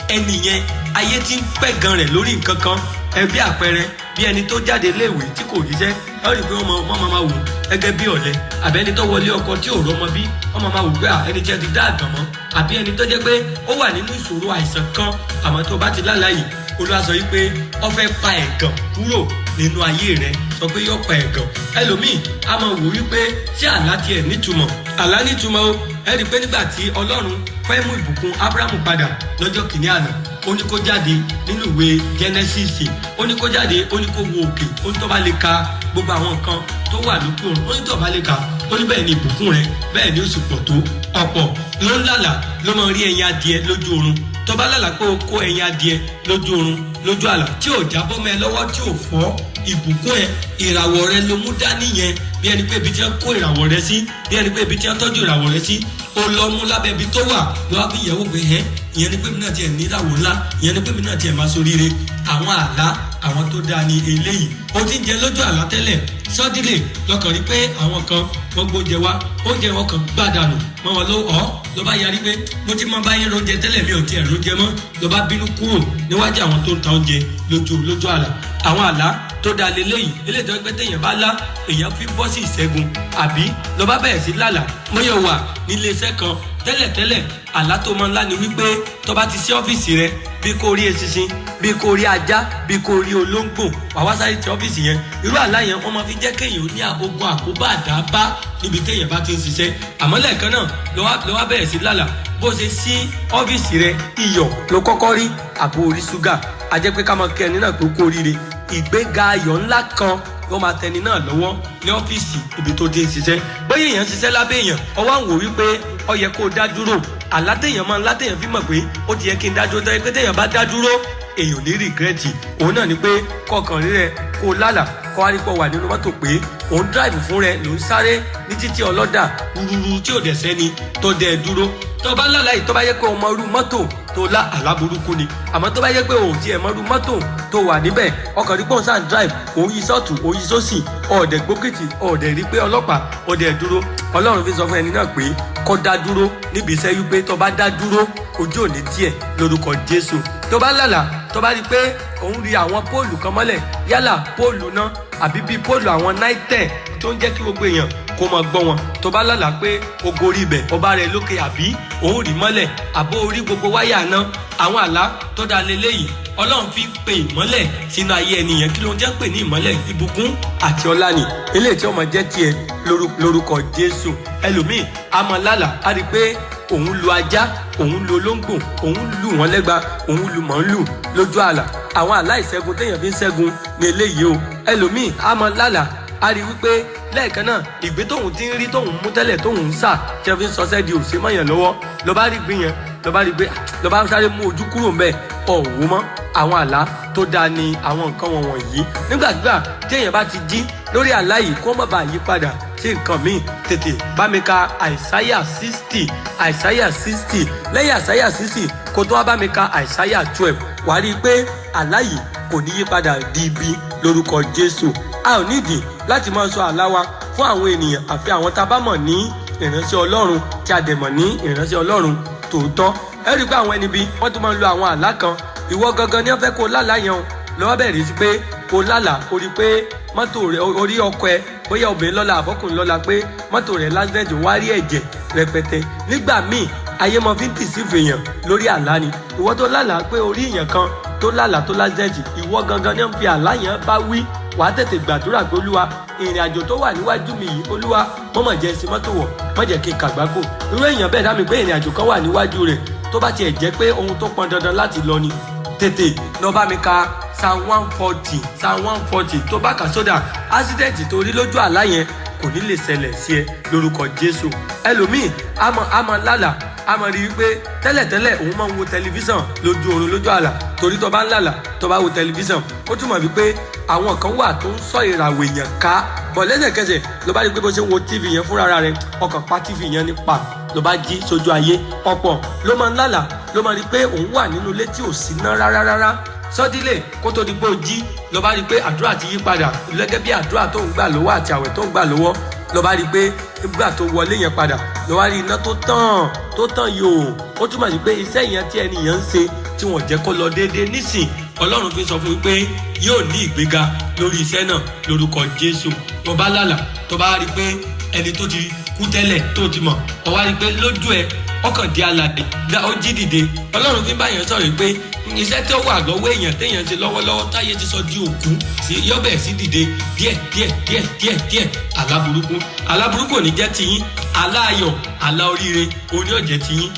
ẹni yẹn ayé ti ń pẹ̀gàn rẹ̀ lórí nǹkan kan ẹbí àpẹẹrẹ bí ẹni tó jáde léèwé tí kò ríṣẹ́ ẹ rí i pé wọ́n máa wò gẹ́gẹ́ bí ọ̀lẹ àbí ẹni tó wọlé ọkọ tí ò rọ́mọ bí wọ́n máa wò pé ẹni tí ẹ ti dá àgàn mọ́ àbí ẹni tó jẹ́ pé ó wà nínú ìṣòro àìsàn kan àmọ́ tó bá ti lálàá yìí Olúwa sọ wípé ó fẹ́ pa ẹ̀gàn kúrò nínú ayé rẹ̀ sọ pé yóò pa ẹ̀gàn. Ẹlòmíì á máa wò wípé ṣé àlá tiẹ̀ nítumọ̀ àlá nítumọ̀ o ẹ rí i pé nígbà tí Ọlọ́run fẹ́ mú ìbùkún Ábúráhámù padà lọ́jọ́ kìíní àná ó ní kó jáde nínú ìwé Genesis ó ní kó jáde ó ní kó wo òkè ó ní tó bá lè ka gbogbo àwọn nǹkan tó wà lókè òrun ó ní tó bá lè ka ó ní bẹ́ẹ̀ ni ìbùkún rẹ̀ bẹ́ẹ̀ ni ó sì pọ̀ tó ọ̀pọ̀ ló ń lálà ló máa rí ẹyin adìẹ lójú oorun tó bá lálà pé o kó ẹyin adìẹ lójú oorun lójú àlá tí ò jábọ́ mọ́ ẹ lọ́wọ́ tí ò fọ́ ìbùkún ẹ ìràwọ̀ rẹ ló mú dání yẹn bí ẹni pé ibi tí wọ́n kó ìràwọ̀ rẹ sí bí ẹni pé ibi tí wọ́n tọ́jú ìràwọ̀ rẹ sí ó lọ mú lábẹ́ ibi tó wà lọ́wọ́ bí ìyẹ̀wò pé ìyẹn ni pé mi náà tiẹ̀ ní ìràwọ̀ ńlá ìyẹn ni pé mi náà tiẹ̀ máa soríire àwọn àlá àwọn tó dáa ní eléyìí ó ti ń jẹ lójú àlá tẹ́lẹ̀ sọ́dílé lọ́kàn rí pé àwọn kan wọ́n gbóúnjẹ wá oúnjẹ wọn kàn gbàdánù mọ́ wọn ló bá yarí pé mo ti mọ báyìí róúnjẹ tẹ́lẹ̀ mi ò tiẹ̀ róúnjẹ mọ́ ló bá bínú kúrò níwájú àwọn tó ń ta oúnjẹ lójú àlá àwọn àlá tó dáa leléyìí eléyìí tó ń pẹ́ téèyàn bá lá èèyàn fi bọ́ sí ìṣẹ́gun àbí ló bá bẹ̀rẹ̀ sí lálà mọ́yọ̀ wà nílé iṣẹ́ kan tẹ́lẹ̀tẹ́lẹ̀ àlá tó máa ń lá ni wípé tó bá ti sí ọ́fíìsì rẹ bí kò rí eṣinṣin bí kò rí ajá bí kò rí olóńgbò wà wá sáré ti ọ́fíìsì yẹn irú àlá yẹn wọ́n máa fi jẹ́ kéèyàn ní ogun àkóbá àdábá níbi téèyàn bá ti ń ṣiṣẹ́ àmọ́ lẹ́ẹ̀kan náà ló wá bẹ̀rẹ̀ sí lálà bó ṣe sí ọ́fíìsì rẹ iyọ̀ ló kọ́kọ́ rí àbò orí ṣúgà a jẹ́ pé ká máa kí ẹni náà tó kó oríire ìgbéga ayọ̀ ńlá kan wọ́n máa tẹni náà lọ́wọ́ ní ọ́fíìsì ibi tó dé ṣiṣẹ́ bóyá èèyàn ṣiṣẹ́ lábẹ́ èèyàn ọwọ́ àwọn wò wípé ó yẹ kó o dá dúró àlátẹ̀yàn máa ń látẹ̀yàn fi mọ̀ pé ó ti yẹ kí n dá dúró tẹ́lẹ̀ pé téèyàn bá dá dúró èèyàn ní rìgírẹ́tì òun náà ni pé kọkàn rí rẹ kó o lálà kó wá rí pọ̀ wà nínú mọ́tò pé òun dráìbù fún rẹ ló ń sáré ní títí ọlọ́dà rúrúrú tí ò dẹ̀ sẹ́ni tó dẹ̀ dúró tó bá lálà yìí tó bá yẹ pé o mọ irú mọ́tò tó lá àlá burúkú ni àmọ́ tó bá yẹ pé òun tiẹ̀ mọ irú mọ́tò tó wà níbẹ̀ ọkàn rí pọ̀ sáà drive òun yí sọ́ọ̀tù òun yí sósì ọ̀dẹ̀ gbókìtì ọ̀dẹ̀ rí pé ọlọ́pàá ọ̀dẹ̀ dúró Ọlọ́run fi sọ fún ẹni náà pé kó dá dúró níbi iṣẹ́ wípé tó bá dá dúró ojú òní tiẹ̀ lórúkọ Jésù tó bá lálà tó bá rí pé òun rí àwọn póòlù kan mọ́lẹ̀ yálà póòlù náà àbí bíi póòlù àwọn náítẹ̀ tó ń jẹ́ kí gbogbo èèyàn kó mọ gbọ́ wọn. tó bá lálàá pé o gorí ibẹ̀ ọba rẹ lókè àbí òun rì mọ́lẹ̀ àbó orí gbogbo wáyà náà, àwọn àlá tó dá leléyìí ọlọ́run fi pe ìmọ́lẹ̀ sínú ayé ẹnìyẹn. kí ló ń jẹ́ pè ní ìmọ́lẹ̀? ìbùkún àti ọlá ni eléyìí tí ọmọ jẹ́ tiẹ̀ lórúkọ Jésù. ẹlòmíì a máa lálàá á rí i pé òun lu ajá, òun lu olóńgbò, òun lù wọ́n lẹ́gba, òun lu màálù lójú àlà. àwọn àlá ìṣẹ́gun téèyàn fi ń ṣẹ́gun ní eléyìí o. ẹlòmíì a máa lálàá á rí wípé lẹ́ẹ̀kan náà ìgbé tóun ti ń rí tóun mú tẹ́lẹ̀ tóun ń sà tí wọ́n fi ń sọsẹ́ di òsè mọ́yàn lọ́wọ́ ló bá rí gbìyàn ló bá sáré mú ojú kúrò ń bẹ̀ ọ̀wọ́ mọ́. àwọn àlá tó dáa ni àwọn nǹkan wọ̀nyí. nígbàgbà tí èèyàn bá ti jí lórí àlá yìí kó má bàa yí padà sí nǹkan míì, tètè bá mi ka àìsáyà 60 lẹ́yìn àìsáyà 60 kó tó wá bá mi ka àìsáyà 12. wàá rí i pé àlá yìí kò ní yí padà di ibi lórúkọ Jésù. a ò nídìí láti máa sọ àlá wa fún àwọn ènìyàn àfi àwọn tá a bá mọ̀ ní ìránṣẹ́ Ọlọ́run tí a dẹ̀ mọ̀ ní ìránṣẹ́ Ọlọ́run tòótọ́. ẹ rí i pé àwọn ẹni bí wọ́n tún máa ń lo àwọn àlá kan. ìwọ gangan ni wọ́n fẹ́ kó lálàá yẹn o lọ́wọ́ bẹ̀rẹ̀ sí pé kó lálàá o rí pé mọ́tò rẹ̀ orí ọkọ ẹ bóyá obìnrin lọ́la àbọ́kùnrin lọ́la pé mọ́tò rẹ̀ lásìlẹ̀jì wá rí ẹ̀jẹ̀ rẹpẹtẹ. nígbà míì ayé mọ fi ń tìsífù èèyàn lórí àlá ni. ìwọ tó lálàá pé orí èèyàn kan tó lálàá tó lásìlẹ̀jì ìwọ gangan ni wọ́n fi àlá yẹn bá wí. wàá tètè gbàdúrà pé Olúwa ìrìn àjò tó wà níwájú mi yìí Olúwa mọ́mọ̀ jẹ́ sí mọ́tò wọ̀ mọ́ jẹ́ kí n kàgbákò. irú èèyàn bẹ́ẹ̀ dá mi pé ìrìn àjò kan wà níwájú rẹ̀ tó bá tiẹ̀ jẹ́ pé ohun tó pọn dandan láti lọ ni tètè lọ bá mi ka Psalm 140 tó bá kà sódà accident tó rí lójú àlá yẹn kò ní lè ṣẹlẹ̀ sí ẹ lórúkọ Jésù. ẹlòmíì a máa lálàá a máa rí i pé tẹ́lẹ̀tẹ́lẹ̀ òun máa ń wo tẹlifíṣàn lójú oorun lójú àlá torí tó bá ń lálàá tó bá wo tẹlifíṣàn ó túmọ̀ wípé àwọn kan wà tó ń sọ ìràwọ̀ èèyàn ká bọ̀ lẹ́sẹ̀kẹsẹ̀ ló bá rí i pé bó ṣe ń wo TV yẹn fúnra rẹ̀ ọkàn pa TV yẹn nípa ló bá jí sójú ayé. ọ̀pọ̀ ló máa ń lálàá ló máa rí i pé òun wà nínú ilé tí ò sí ná rárá sọdílé kó tó di pé ó jí ló bá rí i pé àdúrà ti yí padà gẹ́gẹ́ bí àdúrà tó ń gbà lọ́wọ́ àti àwẹ̀ tó ń gbà lọ́wọ́ ló bá rí i pé nígbà tó wọlé yẹn padà ló wá rí iná tó tàn yòó. ó túmọ̀ sí pé iṣẹ́ yẹn tí ẹni yẹn ń ṣe tí wọ́n jẹ́ kó lọ déédéé nísìn Ọlọ́run fi sọ fún mi pé yóò ní ìgbéga lórí iṣẹ́ náà lórúkọ Jésù. tó bá lálàá tó bá rí i pé ẹni tó ti kú tẹ́lẹ̀ tó ti mọ̀ ọ wá rí i pé lójú ẹ ọkàn di alàdé ó jí dìde. Ọlọ́run fi bá yẹn sọ̀rọ̀ pé iṣẹ́ tí ó wà lọ́wọ́ èèyàn téèyàn ṣe lọ́wọ́lọ́wọ́ táyé ti sọ di òkú sí yọ́bẹ̀ sí dìde díẹ̀. àlá burúkú ò ní jẹ́ tiyín, àlá ayọ̀ àlá oríire òní ò jẹ́ tiyín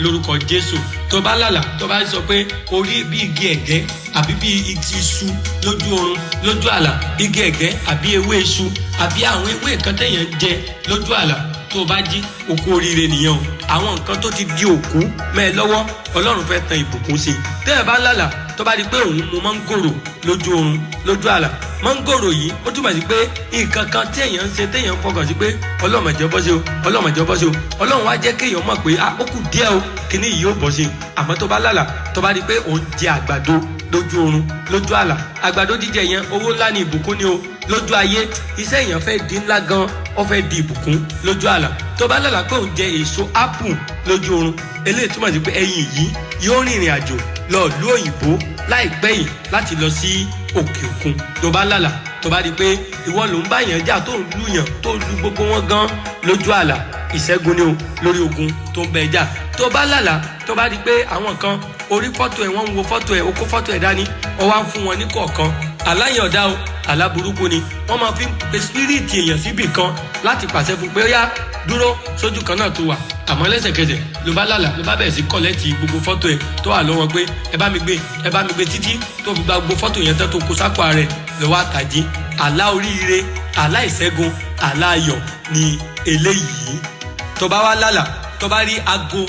lórúkọ Jésù. tó bá lálàá tó bá sọ pé orí bí igi ẹ̀gẹ́ àbí bí igi iṣu lójú oorun lójú àlá, igi ẹ̀gẹ́ àbí ewé iṣu àbí àwọn ewé kan téèyàn ń jẹ lójú àlá, tó bá jí òkú oríire nìyẹn o. àwọn nǹkan tó ti di òkú mẹ́ẹ̀ lọ́wọ́ Ọlọ́run fẹ́ tan ìbùkún sí i. tẹ́ẹ̀ bá lálàá tó bá di pé òun mu máńgòrò lójú oorun lójú àlá, máńgòrò yìí ó túmọ̀ sí pé nǹkan kan téèyàn ń ṣe téèyàn ń fọkàn sí pé Ọlọ́run jẹ́ bọ́ sí o Ọlọ́run wá jẹ́ kéèyàn mọ̀ pé ó kù díẹ̀ o kíní yìí ó bọ́ sí i. àmọ́ tó bá lálàá tó bá di pé òun jẹ àgbàdo lójú oorun lójú àlá, àgbàdo jíjẹ yẹn owó ńlá ni ìbùkún ni o lójú ayé. iṣẹ́ èèyàn fẹ́ di ńlá gan ó fẹ́ di ìbùkún lójú àlá. tó bá lálàá pé òun jẹ èso ápù lójú oorun eléyìí túmọ̀ sí pé ẹyin yìí yóò rìnrìn àjò lọ ìlú òyìnbó láìpẹ́ yìí láti lọ sí òkè òkun. tó bá lálàá tó bá di pé ìwọ ló ń bá yàn jà tó ń lùyàn tó lu gbogbo wọn gan lójú àlá, ìṣẹ́gun ni o lórí ogun tó ń bẹ jà. tó bá lálàá tó bá di pé àwọn kan orí fọ́tò ẹ̀ wọ́n ń wo fọ́tò ẹ̀ ó kó fọ́tò ẹ̀ dání ó wá ń fún wọn ní kọ̀ọ̀kan. àláyàn ọ̀dá o àlá burúkú ni wọ́n máa fi ń pe spiriti èèyàn síbì kan láti pàṣẹ fún pé ó yá dúró sójú kan náà tó wà. àmọ́ lẹ́sẹ̀kẹsẹ̀ ló bá lálàá ló bá bẹ̀rẹ̀ sí kọ́lẹ́tì gbogbo fọ́tò ẹ̀ tó wà lọ́wọ́ pé ẹ bá mi gbé títí tó fi gba gbogbo fọ́tò yẹn tán tó kó sápò rẹ̀ lọ́wọ́ àtàjì. àlá oríire àlá ìṣẹ́gun àlá ayọ̀ ni eléyìí. tó bá wá lálàá tó bá rí aago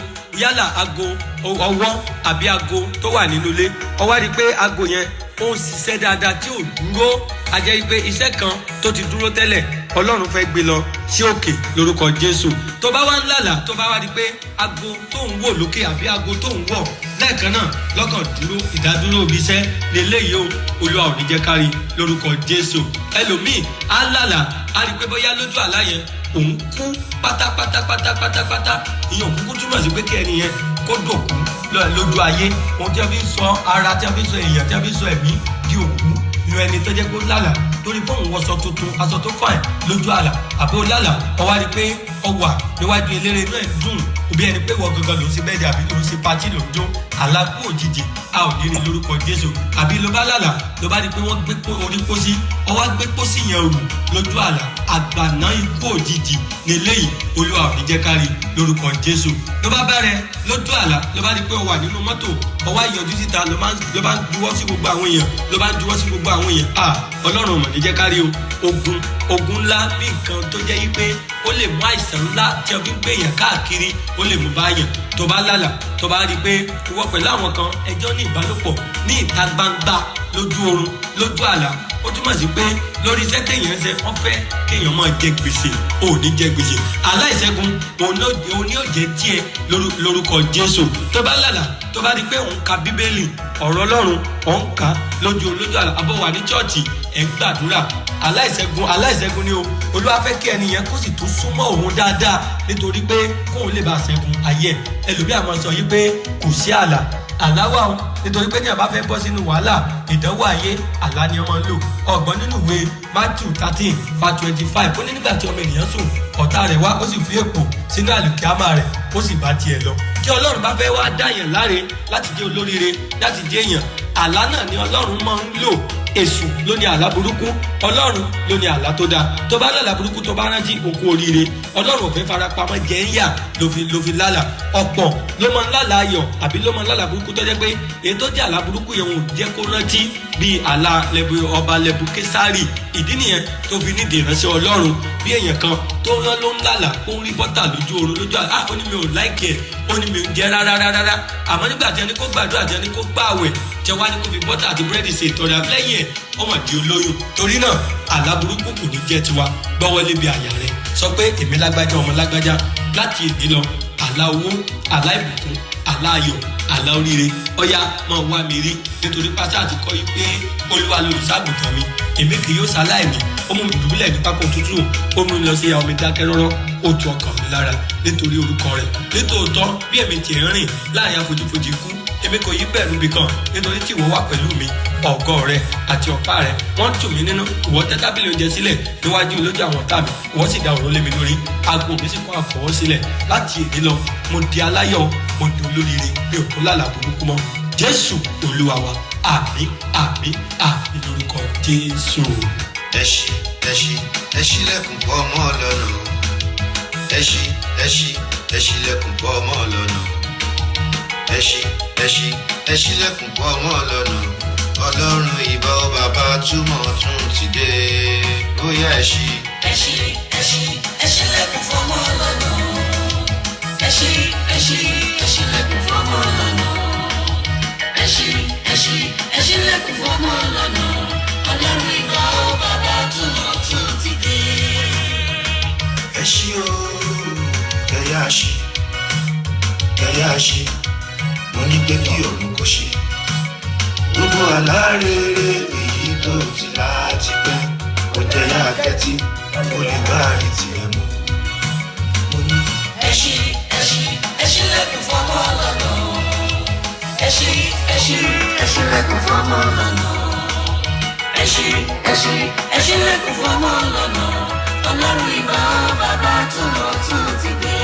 yálà aago ọwọ́ àbí aago tó wà nínú ilé ó wá rí pé aago yẹn ó ń ṣiṣẹ́ dáadáa tí ò dúró, a jẹ́ pé iṣẹ́ kan tó ti dúró tẹ́lẹ̀ Ọlọ́run fẹ́ gbé lọ sí òkè lórúkọ Jésù. tó bá wá ń lálàá tó bá wá rí pé aago tó ń wò lókè àbí aago tó ń wọ̀ lẹ́ẹ̀kan náà lọ́kàn dúró ìdádúró ibi iṣẹ́ lélẹ́yìí o Olúwa ò ní jẹ́ kárí lórúkọ Jésù. ẹlòmíì á lálàá á rí pé bóyá lójú àlá yẹn òun kú pátápátá ìyẹn òkú túmọ̀ sí pé kí ẹni yẹn kó dòkú lójú ayé. ohun tí a fi ń sọ ara tí a fi ń sọ èèyàn tí a fi ń sọ ẹ̀mí di òkú inú ẹni tó jẹ́ kó lálàá lórí bóun wọṣọ tuntun aṣọ tó fàìn lójú àlà àbó lálà ọwọ́ rí pé ọwà níwájú eléré náà dùn òbí ẹni pé wọ́n gangan ló ń ṣe bẹ́ẹ̀dì àbí ló ń ṣe patí ló ń jó àlákù òjijì a ò ní rí lórúkọ Jésù àbí ló bá lálà ló bá rí pé wọ́n gbé orí pósí ọwọ́ gbé pósí yẹn rù lójú àlà àgbàná ikú òjijì níléyìí Olúwa ò ní jẹ́ ká rí lórúkọ Jésù ló bá bẹ̀rẹ̀ lójú àlà ló bá rí pé ó wà nínú mọ́tò ọwọ́ ìyọjú síta ló bá ń juwọ́ sí gbogbo àwọn èèyàn ló bá ń juwọ́ sí gbogbo àwọn èèyàn Ọlọ́run ò mọ̀ ní jẹ́ ká rí o ogun ńlá bí nǹkan tó jẹ́ yí pé ó lè mú àìsàn ńlá tí a fi ń gbé èèyàn káàkiri ó lè mú báyàn tó bá lálà tó bá rí i pé ìwọ pẹ̀lú àwọn kan ẹjọ́ ní ìbálòpọ̀ ní ìta gbangba lójú oorun lójú àlá ó túmọ̀ sí pé lórí iṣẹ́ téèyàn ṣe wọ́n fẹ́ kéèyàn máa jẹ gbèsè ò ní jẹ gbèsè aláìṣẹ́gun òun ni ó jẹ́ tiẹ̀ lórúkọ Jésù tó bá lálà tó bá rí i pé òun ka Bíbélì ọ̀rọ̀ Ọlọ́run òun kà lójú àlá àbọ̀ wà ní chọ́ọ̀chì ẹ̀ ń gbàdúrà aláìṣẹ́gun ni o Olúwa fẹ́ kí ẹnìyẹn kó sì tún súnmọ́ òun dáadáa nítorí pé kóun lè bá ṣẹ́gun ayé ẹlòmíà máa sọ yí pé kò sí àlà wà o nítorí pé ní àbá fẹ́ bọ́ sínú wàhálà ìdánwò ayé àlá ni ọmọ ń lò ọgbọ́n nínú ìwé Matthew 13:25 ó ní nígbà tí ọmọ ènìyàn sùn ọ̀tá rẹ̀ wá ó sì fi èpò sínú àlùkìámà rẹ̀ ó sì bá tiẹ̀ lọ kí Ọlọ́run bá fẹ́ wá dáyàn láre láti jẹ́ olóríire láti jẹ́ èèyàn àlá náà ni Ọlọ́run máa ń lò èṣù ló ní àlá burúkú Ọlọ́run ló ní àlá tó dáa tó bá lálà burúkú tó bá rántí òkú oríire Ọlọ́run ò fẹ́ farapamọ́ jẹ́ ń yà ló fi lálà ọ̀pọ̀ ló máa ń lálà ayọ̀ àbí ló máa ń lálà burúkú tó jẹ́ pé èyí tó jẹ́ àlá burúkú yẹn ò jẹ́ kó rántí bíi àlá ọba Nebukesari ìdí nìyẹn tó fi nídìí ìránṣẹ́ Ọlọ́run bí èèyàn kan tó rán ló ń lálà ó ń rí bọ́tà lójú oorun lójú àlá ó ní mi ò láìkẹ́ ó ní mi ò jẹ́ rárá àmọ́ nígbà tí ẹni kó gbàdúrà tí ẹni kó gbààwẹ̀ tí wọ́n á ní kó fi bọ́tà àti búrẹ́dì ṣe ìtọ́rẹ lẹ́yìn ẹ̀ ọmọ di olóyún torí náà àlá burúkú kò ní jẹ́ tiwa gbọ́wọ́ lébi àyà rẹ̀ sọ pé èmi lágbájá ọmọ lágbájá láti èdè lọ àlá owó àlá ìbùkún àlá ayọ̀ àlá oríire ọ̀yá máa wá mi rí nítorí pátá àti kọ́ yí pé Olúwa lolùṣàgùntàn mi èmi kì yóò ṣaláìní ó mú mi dùbúlẹ̀ ní pápá òtútù ó mú mi lọ sí ìyá omi dákẹ́ rọ́rọ́ ó tu ọkàn mi lára nítorí orúkọ rẹ̀ nítòótọ́ bí èmi tiẹ̀ ń rìn láàrin àfojífojì kú èmi kò yí bẹ̀rù bí kan nítorí tí ìwọ wà pẹ̀lú mi ọ̀gọ́ rẹ àti ọ̀pá rẹ wọ́n tù mí nínú ìwọ tẹ́ tábìlì oúnjẹ sílẹ̀ níwájú lójú àwọn ọ̀tá mi ìwọ sì dá òróró lé mi lórí aago mi sì kọ́ àfọwọ́ sílẹ̀ láti èdè lọ mo di aláyọ̀ mo di olóríire mi ò kó lálà burúkú mọ́ Jésù Olúwa wa àmín lórúkọ Jésù. ẹ ṣílẹ̀kùn fún ọmọ lọ́nà ẹ ṣílẹ̀kùn fún ọmọ lọ́nà ẹ ṣílẹ̀kùn fún ọmọ lọ́nà Ọlọ́run ìbà ó bàbá túmọ̀ tún ti dé bóyá ẹ ṣílẹ̀kùn fún ọmọ lọ́nà ẹ ṣílẹ̀kùn fún ọmọ lọ́nà ẹ ṣílẹ̀kùn fún ọmọ lọ́nà Ọlọ́run ìbà ó bàbá túmọ̀ tún ti dé. ẹ ṣí o kẹyà ṣí mo ní pé kí òun kò ṣe gbogbo àlárèrè èyí tó ti láti pẹ́ kò jẹ́ yá kẹ́tí kò lè bá rí tiẹ̀ mú. mo ní. ẹ ṣílẹ̀kùn fún ọmọ lọ́nà ẹ ṣílẹ̀kùn fún ọmọ lọ́nà ẹ ṣílẹ̀kùn fún ọmọ lọ́nà Ọlọ́run ìbà bàbá túmọ̀ tún ti dé.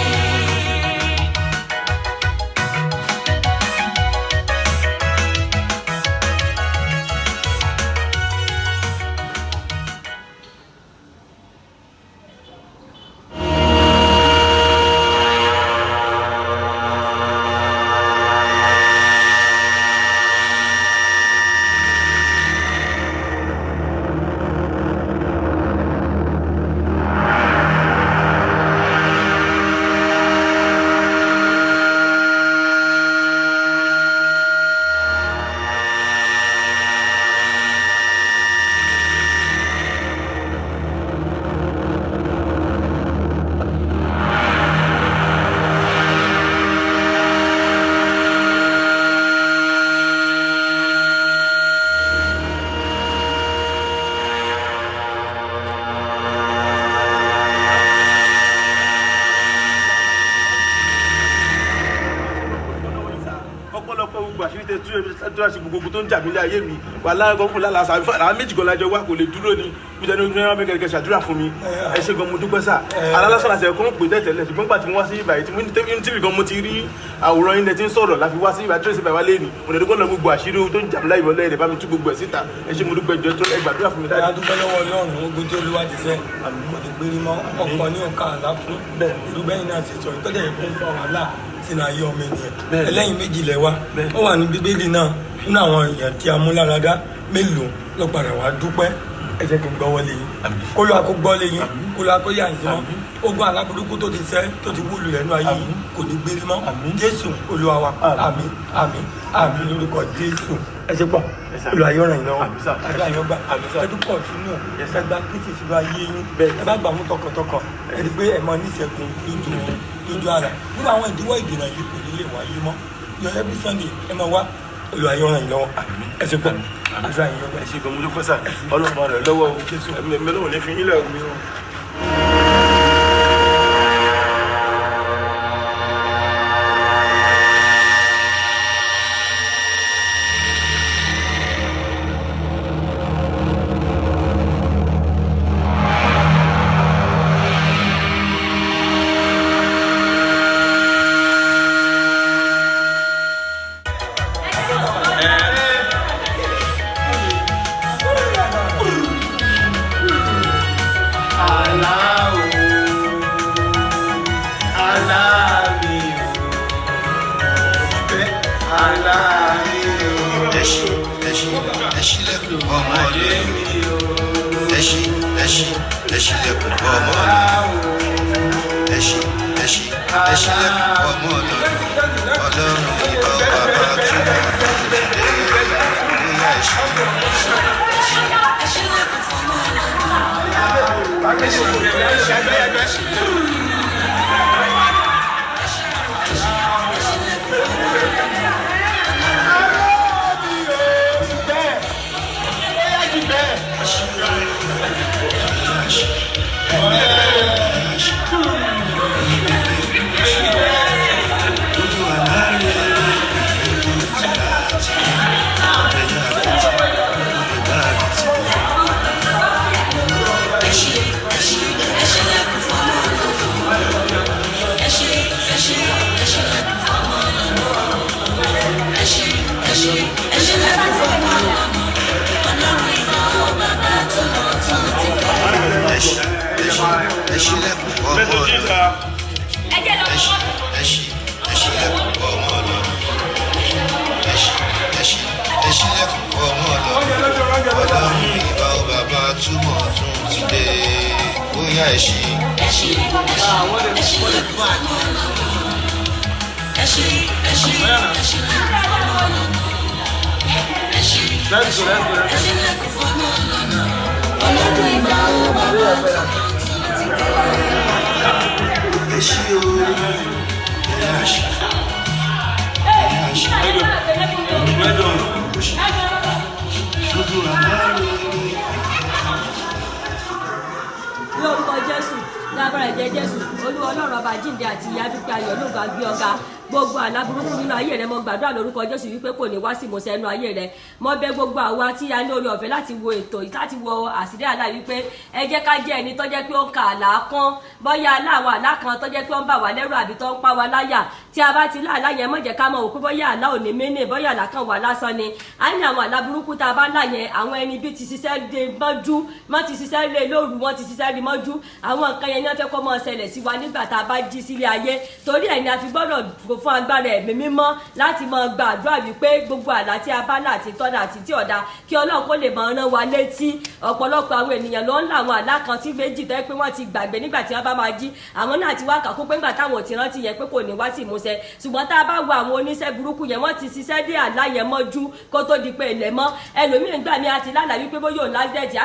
tẹ tú àdúrà sí gbogbo tó ń jà nílé ayé mi wà láàgọ́ fún lálàsà àwọn méjì gan lájọ wá kò lè dúró ni bí tẹnu ní wọn bẹ ṣàdúrà fún mi ẹ ṣe gan mo dúpẹ́ sà alálàsàn àti ẹ̀kọ́ ń pè tẹ́tẹ̀lẹ̀ ṣùgbọ́n gbà tí mo wá sí ibà yìí tí mo ní tv gan mo ti rí àwòrán yín lẹ ti ń sọ̀rọ̀ láfi wá sí ibà tí ó sì bá wá lé ní mo lè dúpẹ́ lọ gbogbo àṣírí tó ń jà mí láì wọlé ẹ̀ bá mi tú gbogbo ẹ̀ síta ẹ ṣe mo dúpẹ́ jọ tó ẹ gbàdúrà fún mi dáadáa. adúpẹ́ lọ́wọ́ ọlọ́run ogun tí olúwa ti fẹ́ mo ti gbé mọ́ ọkọ̀ ní ọ̀ka àlá fún ìdúgbẹ́yìn náà ti sọ ìtọ́jà ìkún fún wàhálà sínú ayé ọmọ ènìyàn ẹlẹ́yìn méjì lẹ́wà ó wà ní bíbélì náà nínú àwọn èèyàn tí a mú láradá mélòó ló padà wá dúpẹ́ ẹ jẹ́ kí n gbọ́wọ́ lé yín kó ló akó gbọ́ lé yín kó ló akó yà yín mọ́ ogun aláburúkú tó ti sẹ́ tó ti wúlò lẹ́nu ayé yìí kò ní gbérí mọ́ jésù olúwa wa àmín àmín àmín lórúkọ jésù ẹ ṣe pọ̀ olúwa yóò ràn yín lọ́wọ́ àgbà yín ọgbà ẹdún pọ̀ sínú ẹgbà kristi sínú ayé yín ẹ bá gbà mú tọkàntọkàn ẹ rí pé ẹ mọ níṣẹ́gun lójú ara nínú àwọn ìdíwọ́ ìdènà yìí kò ní lè wáyé mọ́ yọ every sunday ẹ máa wá olúwa yóò ràn yín lọ́wọ́ ẹ ṣe pọ̀ àgbà yín ọgbà ẹ ṣe gan mo dúpẹ́ sà ọlọ́run máa rẹ̀ lọ́wọ́ ẹ̀mí ọlọ́run ní fi yín lẹ̀ omi o. lórúkọ jésù lágbára ẹ̀jẹ̀ jésù olúwa ọlọ́run ọba jíǹde àti ìyá dúpẹ́ ayọ̀ ló gbà gbé ọ̀gá gbogbo aláburúkú nínú ayé rẹ mo gbàdúrà lórúkọ jésù wípé kò ní wá sí ìmúṣẹ ẹnu ayé rẹ mo bẹ̀ gbogbo àwa tí a ní orí ọ̀fẹ́ láti wo ètò láti wo àṣírí àlá wípé ẹ jẹ́ ká jẹ́ ẹni tó jẹ́ pé ó ń ka àlá kan bóyá aláwọ̀ àlá kan tó jẹ́ pé ó ń bà wá lẹ́rù àbí tó ń pa wá láyà tí a bá ti lá àlá yẹn má jẹ́ ká mọ̀ wò pé bóyá àlá ò ní méne bóyá àlá kan wà lásán ni a ní àwọn aláburúkú tá a bá lá yẹn àwọn ẹni bí ti ṣiṣẹ́ dé mọ́jú wọ́n ti ṣiṣẹ́ lé lóru wọ́n ti ṣiṣẹ́ rí mọ́jú àwọn nǹkan yẹn ní wọ́n fẹ́ kó máa ṣẹlẹ̀ sí wa nígbà tá a bá jí sílé ayé torí ẹ̀ ni a fi gbọ́dọ̀ fún agbára ẹ̀mí mímọ́ láti máa gba àdúrà wípé gbogbo àlá tí a bá là àti tọ́da àti tí ọ̀dà kí ọlọ́run kó lè máa rán wa létí ọ̀pọ̀lọpọ̀ àwọn ènìyàn ló ń là àwọn àlá kan tí méjì tẹ́ pé wọ́n ti gbàgbé nígbà tí wọ́n bá máa jí àwọn náà ti wá kà kó pé nígbà táwọn ò ti rántí yẹn pé kò ní wá sí ìmúṣẹ ṣùgbọ́n tá a bá wo àwọn oníṣẹ́ burúkú yẹn wọ́n ti ṣiṣẹ́ dé àlá yẹn mọ́jú kó tó di pé ilẹ̀ mọ́ ẹlòmíín gbà mí àti lálàá wípé bóyá òun lásìdẹ̀tì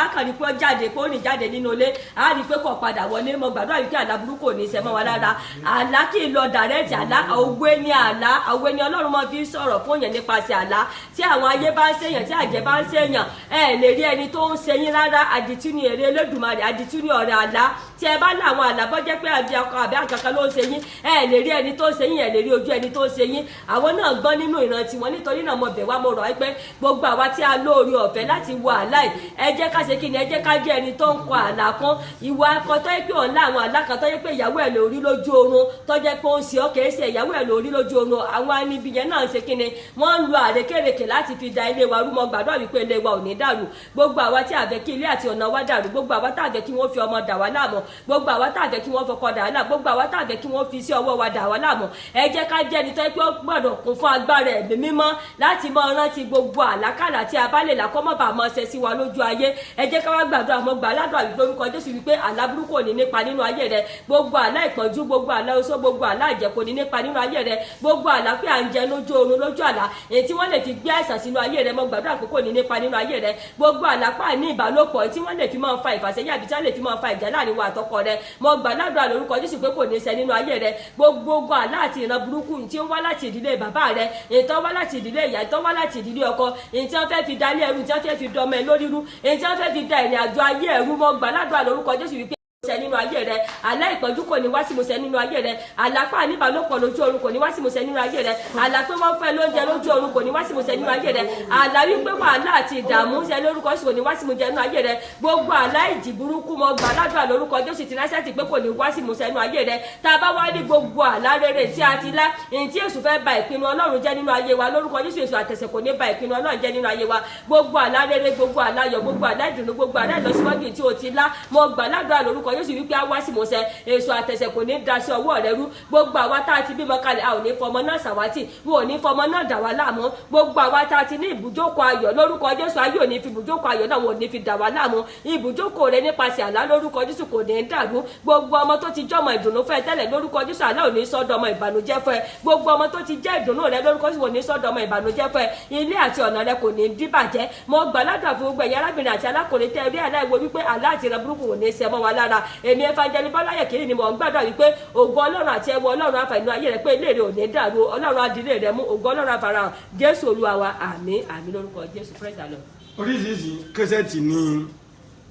àkànní pé ó jáde pé ó rìn jáde nínú ilé á rí pé kò padà wọlé mo gbàdúrà wípé àlá burúkú ò ní ṣẹ mọ́ wa lára àlá kì í lọ dàrẹ́tì àlá òwe ni àlá òwe ni ọlọ́run máa fi sọ̀rọ̀ fún yẹn nípasẹ̀ àlá tí àwọn ayé bá ń ṣèyàn tí àjẹ́ bá ń ṣèyàn ẹ lè rí ẹni tó ń ṣe yín rárá àdìtú ni èrè Olódùmarè àdìtú ni ọ̀rẹ́ àlá tí ẹ bá láwọn àlàbọ́ jẹ́ pé àbí akọ àbí àkàkà ló ń ṣe yín ẹ lè rí ẹni tó ń ṣe yín ẹ lè rí ojú ẹni tó ń ṣe yín àwọn náà gbọ́n nínú ìran tiwọn nítorí náà mo bẹ̀ wá mo rọ̀ ẹ́ pé gbogbo àwa tí a lóore ọ̀fẹ́ láti wọ àlá yìí ẹ jẹ́ ká ṣe kí ni ẹ jẹ́ ká jẹ́ ẹni tó ń kọ àlá kan ìwà akọtọ́ yẹ pé òun láwọn àlá kan tó yẹ pé ìyàwó ẹ̀ lórí lójú oorun tó jẹ́ pé ó ń ṣe ọ́ kìí ṣe ìyàwó ẹ̀ lórí lójú oorun àwọn anibi yẹn náà ṣe kí ni wọ́n ń lo àrékèrèkè láti fi da ilé wa rú mọ́ gbàdúrà wípé ilé wa ò ní dàrú gbogbo àwa tí a fẹ́ kí ilé àti ọ̀nà wa dàrú gbogbo àwa tá a fẹ́ kí wọ́n fi ọmọ dà wá láàmú gbogbo àwa tá a fẹ́ kí wọ́n fọkọ dà wá láàmú gbogbo àwa tá a fẹ́ kí wọ́n fi sí ọwọ́ wa dà wá láàmú ẹ jẹ́ ká jẹ́ ẹni tó yẹ pé ó gbọ́dọ̀ kún fún agbára ẹ̀mí mímọ́ láti mọ rántí gbogbo àlákàlà tí a bá lè là kọ́ mọ́ bá mọ́ ṣe sí wa lójú ayé ẹ jẹ́ ká wá gbàdúrà mọ́ gbà ládùúrà wípé orúkọ Jésù wípé àlá burúkú ò ní nípa nínú ayé rẹ gbogbo àlá ìpọ́njú gbogbo àlá oṣó gbogbo àlá ìjẹ kò ní nípa nínú ayé rẹ gbogbo àlá pé à ń jẹ lójú oorun lójú àlá èyí tí wọ́n lè fi gbé àìsàn sínú ayé rẹ mọ́ gbàdúrà pé kò ní nípa nínú ayé rẹ gbogbo àlá pà ní ìbálòpọ̀ tí wọ́n lè fi máa fa ìfàsẹ́yìn àbí tí wọ́n lè fi máa fa ìjà láàrin wa àtọkọ rẹ mọ́ gbà ládùúrà lórúkọ Jésù pé kò ní ṣẹ nínú ayé rẹ gbogbo àlá àti ìran burúkú tí ó wá láti ìdílé bàbá rẹ èyí tó wá láti ìdílé ìyá tó wá láti ìdílé ọkọ èyí tí wọ́n fẹ́ fi dalé ẹrú tí wọ́n fẹ́ fi dọmọ ẹ lórí rú èyí tí wọ́n fẹ́ fi da ìrìn àjò ayé ẹrú mọ́ gbà ládùúrà lórúkọ Jésù wípé ṣẹ nínú ayé rẹ àlá ìpọ́njú kò ní wá sí ìmúṣẹ nínú ayé rẹ àlá pé àníbàlòpọ̀ lójú oorun kò ní wá sí ìmúṣẹ nínú ayé rẹ àlá pé wọ́n fẹ́ lóúnjẹ lójú oorun kò ní wá sí ìmúṣẹ nínú ayé rẹ àlá wípé wàhálà àti ìdààmú ṣẹ lórúkọ Jésù kò ní wá sí ìmúṣẹ nínú ayé rẹ gbogbo àlá ìjì burúkú mọ́ gbà ládùúrà lórúkọ Jésù ti ránṣẹ́ pé kò ní wá sí ìmúṣẹ nínú ayé rẹ tá a bá wá ní gbogbo àlá rere tí a ti lá èyí tí Èṣù fẹ́ ba ìpinnu Ọlọ́run jẹ́ nínú ayé wa lórúkọ Jésù Èṣù àtẹ̀sẹ̀ kò ní ba ìpinnu Ọlọ́run jẹ́ nínú ayé wa gbogbo àlá rere gbogbo àlá ayọ̀ gbogbo àlá ìdùnnú gbogbo àlá ìlọsíwájú tí o ti lá mọ́ gbà ládùúrà lórúkọ Jésù wípé á wá sí ìmúṣẹ Èṣù àtẹ̀sẹ̀ kò ní da sí ọwọ́ rẹ rú gbogbo àwa tá a ti bímọ kalẹ̀ a ò ní fọmọ náà ṣàwátì wọn ò ní fọmọ náà dà wá láàmú gbogbo àwa tá a ti ní ibùjókòó ayọ̀ lórúkọ Jésù ayé ò ní fi ibùjókòó ayọ̀ náà wọn ò ní fi dà wá láàmú ibùjókòó rẹ nípasẹ̀ àlá lórúkọ Jésù kò ní dàrú gbogbo ọmọ tó ti jọmọ ìdùnnú fún ẹ tẹ́lẹ̀ lórúkọ Jésù àlá ò ní sọ́dọ̀ ọmọ ìbànújẹ́ fún ẹ gbogbo ọmọ tó ti jẹ́ ìdùnnú rẹ lórúkọ Jésù ò ní sọ́dọ̀ ọmọ ìbànújẹ́ fún ẹ ilé àti ọ̀nà rẹ kò ní díbàjẹ́ mo gbà ládùúrà fún gbogbo ẹ̀yin arábìnrin àti alákùnrin tẹ́ rí aláìwo wípé àlá àti ìran burúkú ò ní ṣẹ mọ́ wa lára èmi Evangelist Bọ́láyẹ̀ Kiri ni mo ń gbàdúrà wípé ògo Ọlọ́run àti ẹwọ Ọlọ́run àfàìnú ayé rẹ pé ilé rẹ ò ní dàrú Ọlọ́run adìrẹ rẹ mú ògo Ọlọ́run àfàràhàn Jésù Olúwa wa àmín àmín lórúkọ Jésù praise the Lord. oríṣiríṣi kẹsẹ̀tì ni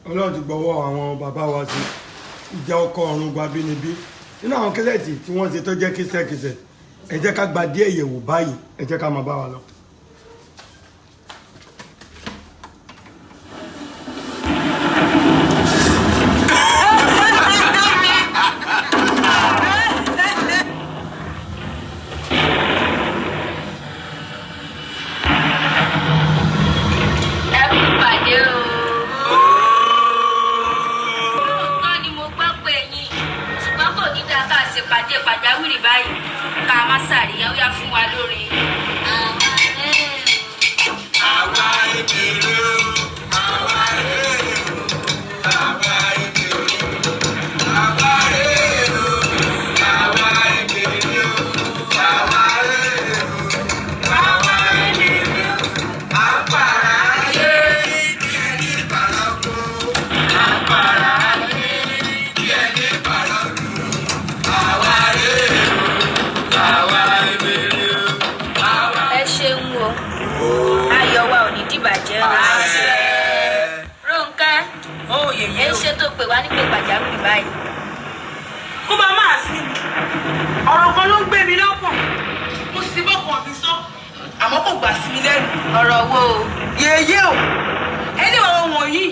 Ọlọ́run ti gbọ́wọ́ àwọn bàbá wa sí ìjà ọkọ ọ̀run gba bínibí nínú àwọn kẹsẹ̀tì tí wọ́n ṣe tó jẹ́ kẹsẹ̀ ẹ jẹ́ ká gba díẹ̀ yẹ̀wò báyìí ẹ jẹ́ ká máa bá wa lọ. Pàdé pàjáwìrì báyìí ká má sàríyá ó yá fún wa lórí. Pè wá ní pé pàjáwìrì báyìí. Kó bá máa sí mi. Ọ̀rọ̀ kan ló ń gbé mi lọ́kàn. Mo sì bọ́kàn mi sọ. Àmọ́ kò gbà sí mi lẹ́nu. Ọ̀rọ̀ wo o? Yèyé o. Ẹni ọ̀rọ̀ wọ̀nyí.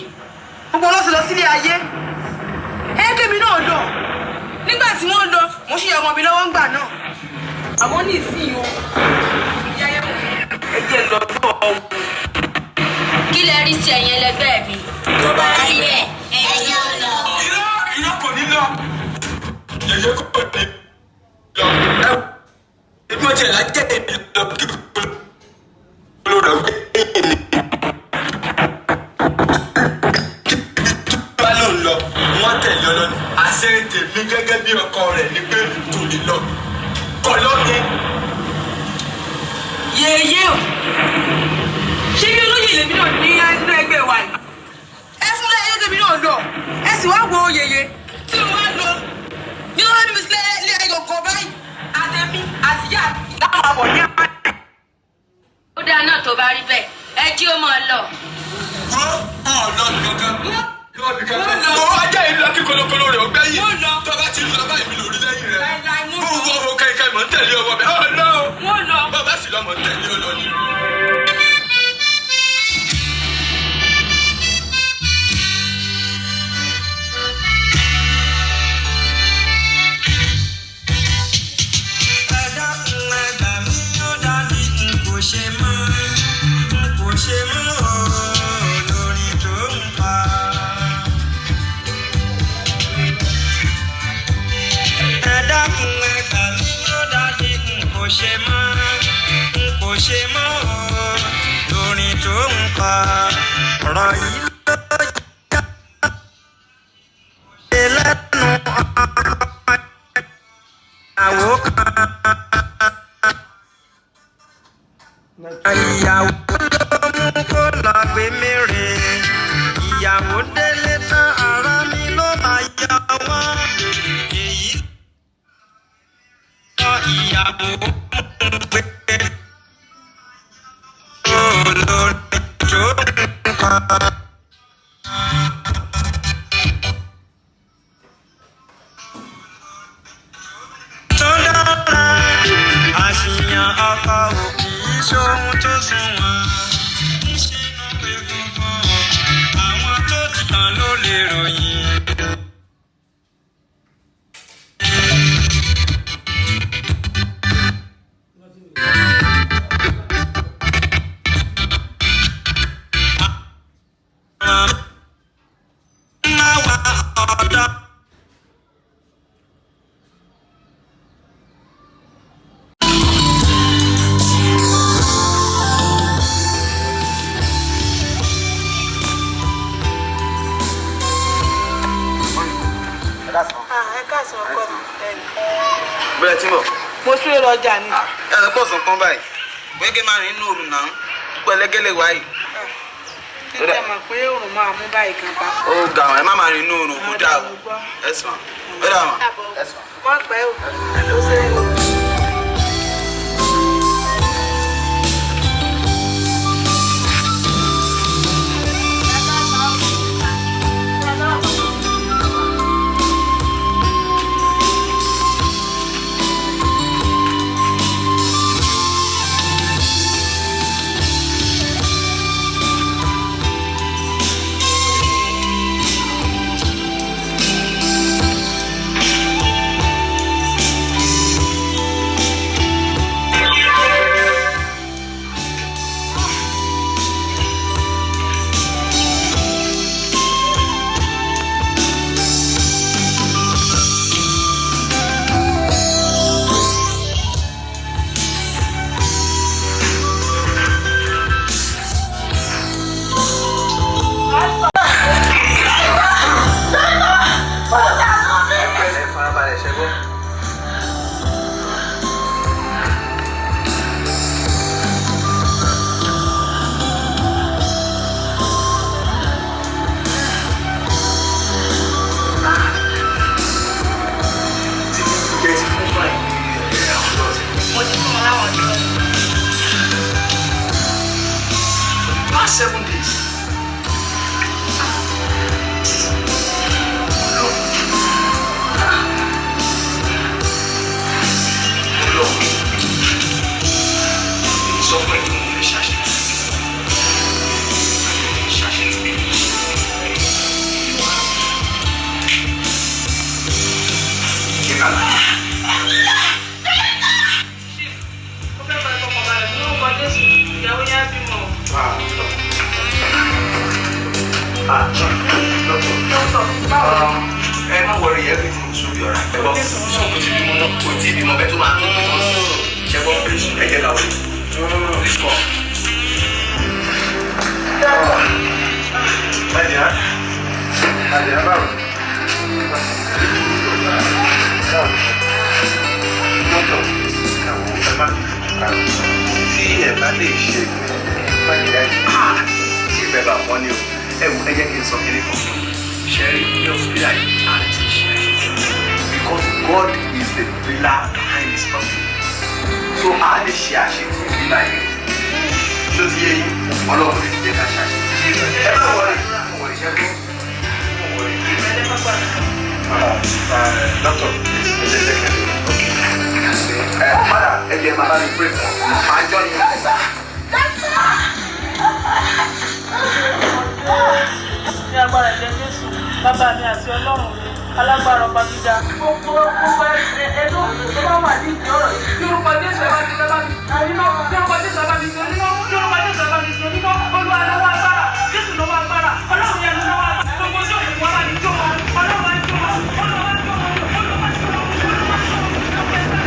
Gbogbo ló ti lọ sílé ayé. Ẹ̀ẹ́dẹ̀mí náà lọ. Nígbà tí wọ́n lọ, mo ṣe ọmọ mi lọ́wọ́ ń gbà náà. Àmọ́ ní ìsinyìí o. Ìyá ayé ẹ jẹ́ lọ́jọ́ ọ̀hún. Kí lẹ rí sí ẹ̀yin ẹlẹgbẹ́ mi? Tó bá rí bẹ́ẹ̀ ẹ̀yin ò lọ. Iná kò ní lọ. Yèyé kò ní lọ. Ebi ọtí ẹ̀ lájẹ́ èmi lọ kí ló rẹ̀ wí ní. Bá ló ń lọ, wọ́n tẹ̀lé ọlọ́ni. Àṣẹ tèmi gẹ́gẹ́ bí ọkọ rẹ̀ ni pé tò ní lọ. Kọ̀ lọ́dún. Yèyé o. Ṣé bí olóyè lèmi náà ní inú ẹgbẹ́ wa yìí? Ẹ fún lẹ́yìn tèmi náà lọ. Ẹ sì wá wo yèyé. Tí mo wá lọ, ní wọ́n bí mi sílẹ̀ ilé ẹ̀yọ̀ kan báyìí. Àtẹ̀mí àtìyá láwọn àbọ̀ ní àwọn. Ó dáa náà tó bá rí bẹ́ẹ̀, ẹ jí ó máa lọ. Wọ́n lọ nìkan. Lọ́ọ̀ nìkan. Wọ́n ajá ìlú kí kolokolo rẹ̀ ó gbẹ́yìn tó bá ti lọ báyìí mi lórí lẹ́yìn rẹ̀ gbogbo ọmọ kẹ̀kẹ́ mọ̀ ń tẹ̀lé ọwọ́ bẹ́ẹ̀ ọ̀nà bàbá sì lọ́mọ tẹ̀lé ọ lọ ni. ọ̀rọ̀ yìí ló jẹ́ lẹ́nu àwò kan. ìyàwó ló mú kó lọ gbé mèrè ìyàwó délé tán ara mi ló máa yọ wọ́n èyí lọ ìyàwó mú gbé olórí tó ń pa. tó dára àṣìyàn ọkọ ò kì í ṣohun tó sunwọ̀n níṣẹ́ ló pé gbogbo àwọn tó ti tàn ló lè ròyìn. bẹ́ẹ̀ tí ń bọ̀. mo súré lọ́jà ni. ẹ lọ pọ̀ sàn kan báyìí gbẹ́gẹ́ máa rìn inú òrùn náà pẹ̀lẹ́gẹ́lẹ́ wáyìí. kí n tẹ́ mọ̀ pé òrùn máa mú báyìí kan pa. ó ga àwọn ẹ má máa rìn inú òrùn kó dáa o ẹ sùn ó dáa wọn. wọ́n pẹ́ o ó ṣe é o. Past 7 days. Ẹ má worry, everything will be alright. Ẹ bọ́ sọ́kùn tí bímọ náà kò tí bímọ bẹ́ẹ̀ tó máa tó bímọ sí. Ṣé wọ́n pè é ẹ̀jẹ̀ làwọn please come. Báyìí á báwo. Tí ẹ bá lè ṣe báyìí láti tí ìfẹ́ bá wọ́n ní o, ẹ jẹ́ kí n sọ kiri kan fún Sherry ní hospital yìí àti Sherry because God is the pillar behind this hospital. So a lè ṣe àṣetì nígbà yìí. Ṣé o ti yé yín? Ọlọ́run lè jẹ́ ká ṣe àṣetì. Ẹ bá wọlé. Wọlé ṣẹ́gun. Wọlé. pray fún ọ máa jọ yín. ní agbára ẹ̀jẹ̀ Jésù bàbá mi àti Ọlọ́run mi alágbára ọba gíga. gbogbo ẹ̀dọ́ tó bá wà ní ìdí ọ̀rọ̀ yìí kí orúkọ Jésù ẹ̀ bá mi lọ́ba mi onímọ̀ kí orúkọ Jésù ẹ̀ bá mi fi onímọ̀ kí orúkọ Jésù ẹ̀ bá mi fi onímọ̀ Olúwa lọ́wọ́ agbára Jésù lọ́wọ́ agbára Ọlọ́run yẹn lọ́wọ́ agbára gbogbo ojú òkú wọn bá mi jó wọn Ọlọ́run á jó wọn Ọlọ́run á jó wọn Ọlọ́run á jó wọn.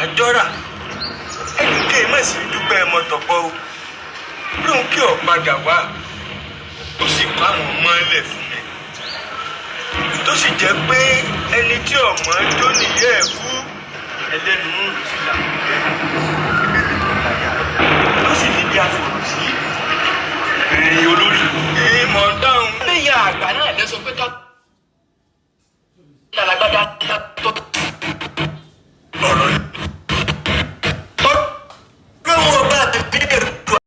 àjọra ẹnìkan má sì dúpẹ́ mọ́tọ̀pọ̀ o lóun kí ọ padà wá ó sì kọ́ àwọn ọmọ ẹlẹ̀ fún mi tó sì jẹ́ pé ẹni tí ọmọ tó nìyẹ́ ẹ̀ kú ẹlẹ́nu ló sì làkúkẹ́ ló sì ní bí àfọ̀rọ̀ sí ẹ̀yìn olórí ìmọ̀ dáhùn. bẹ́ẹ̀ yà àgbà náà lẹ́sọ pé ká lálágbádá.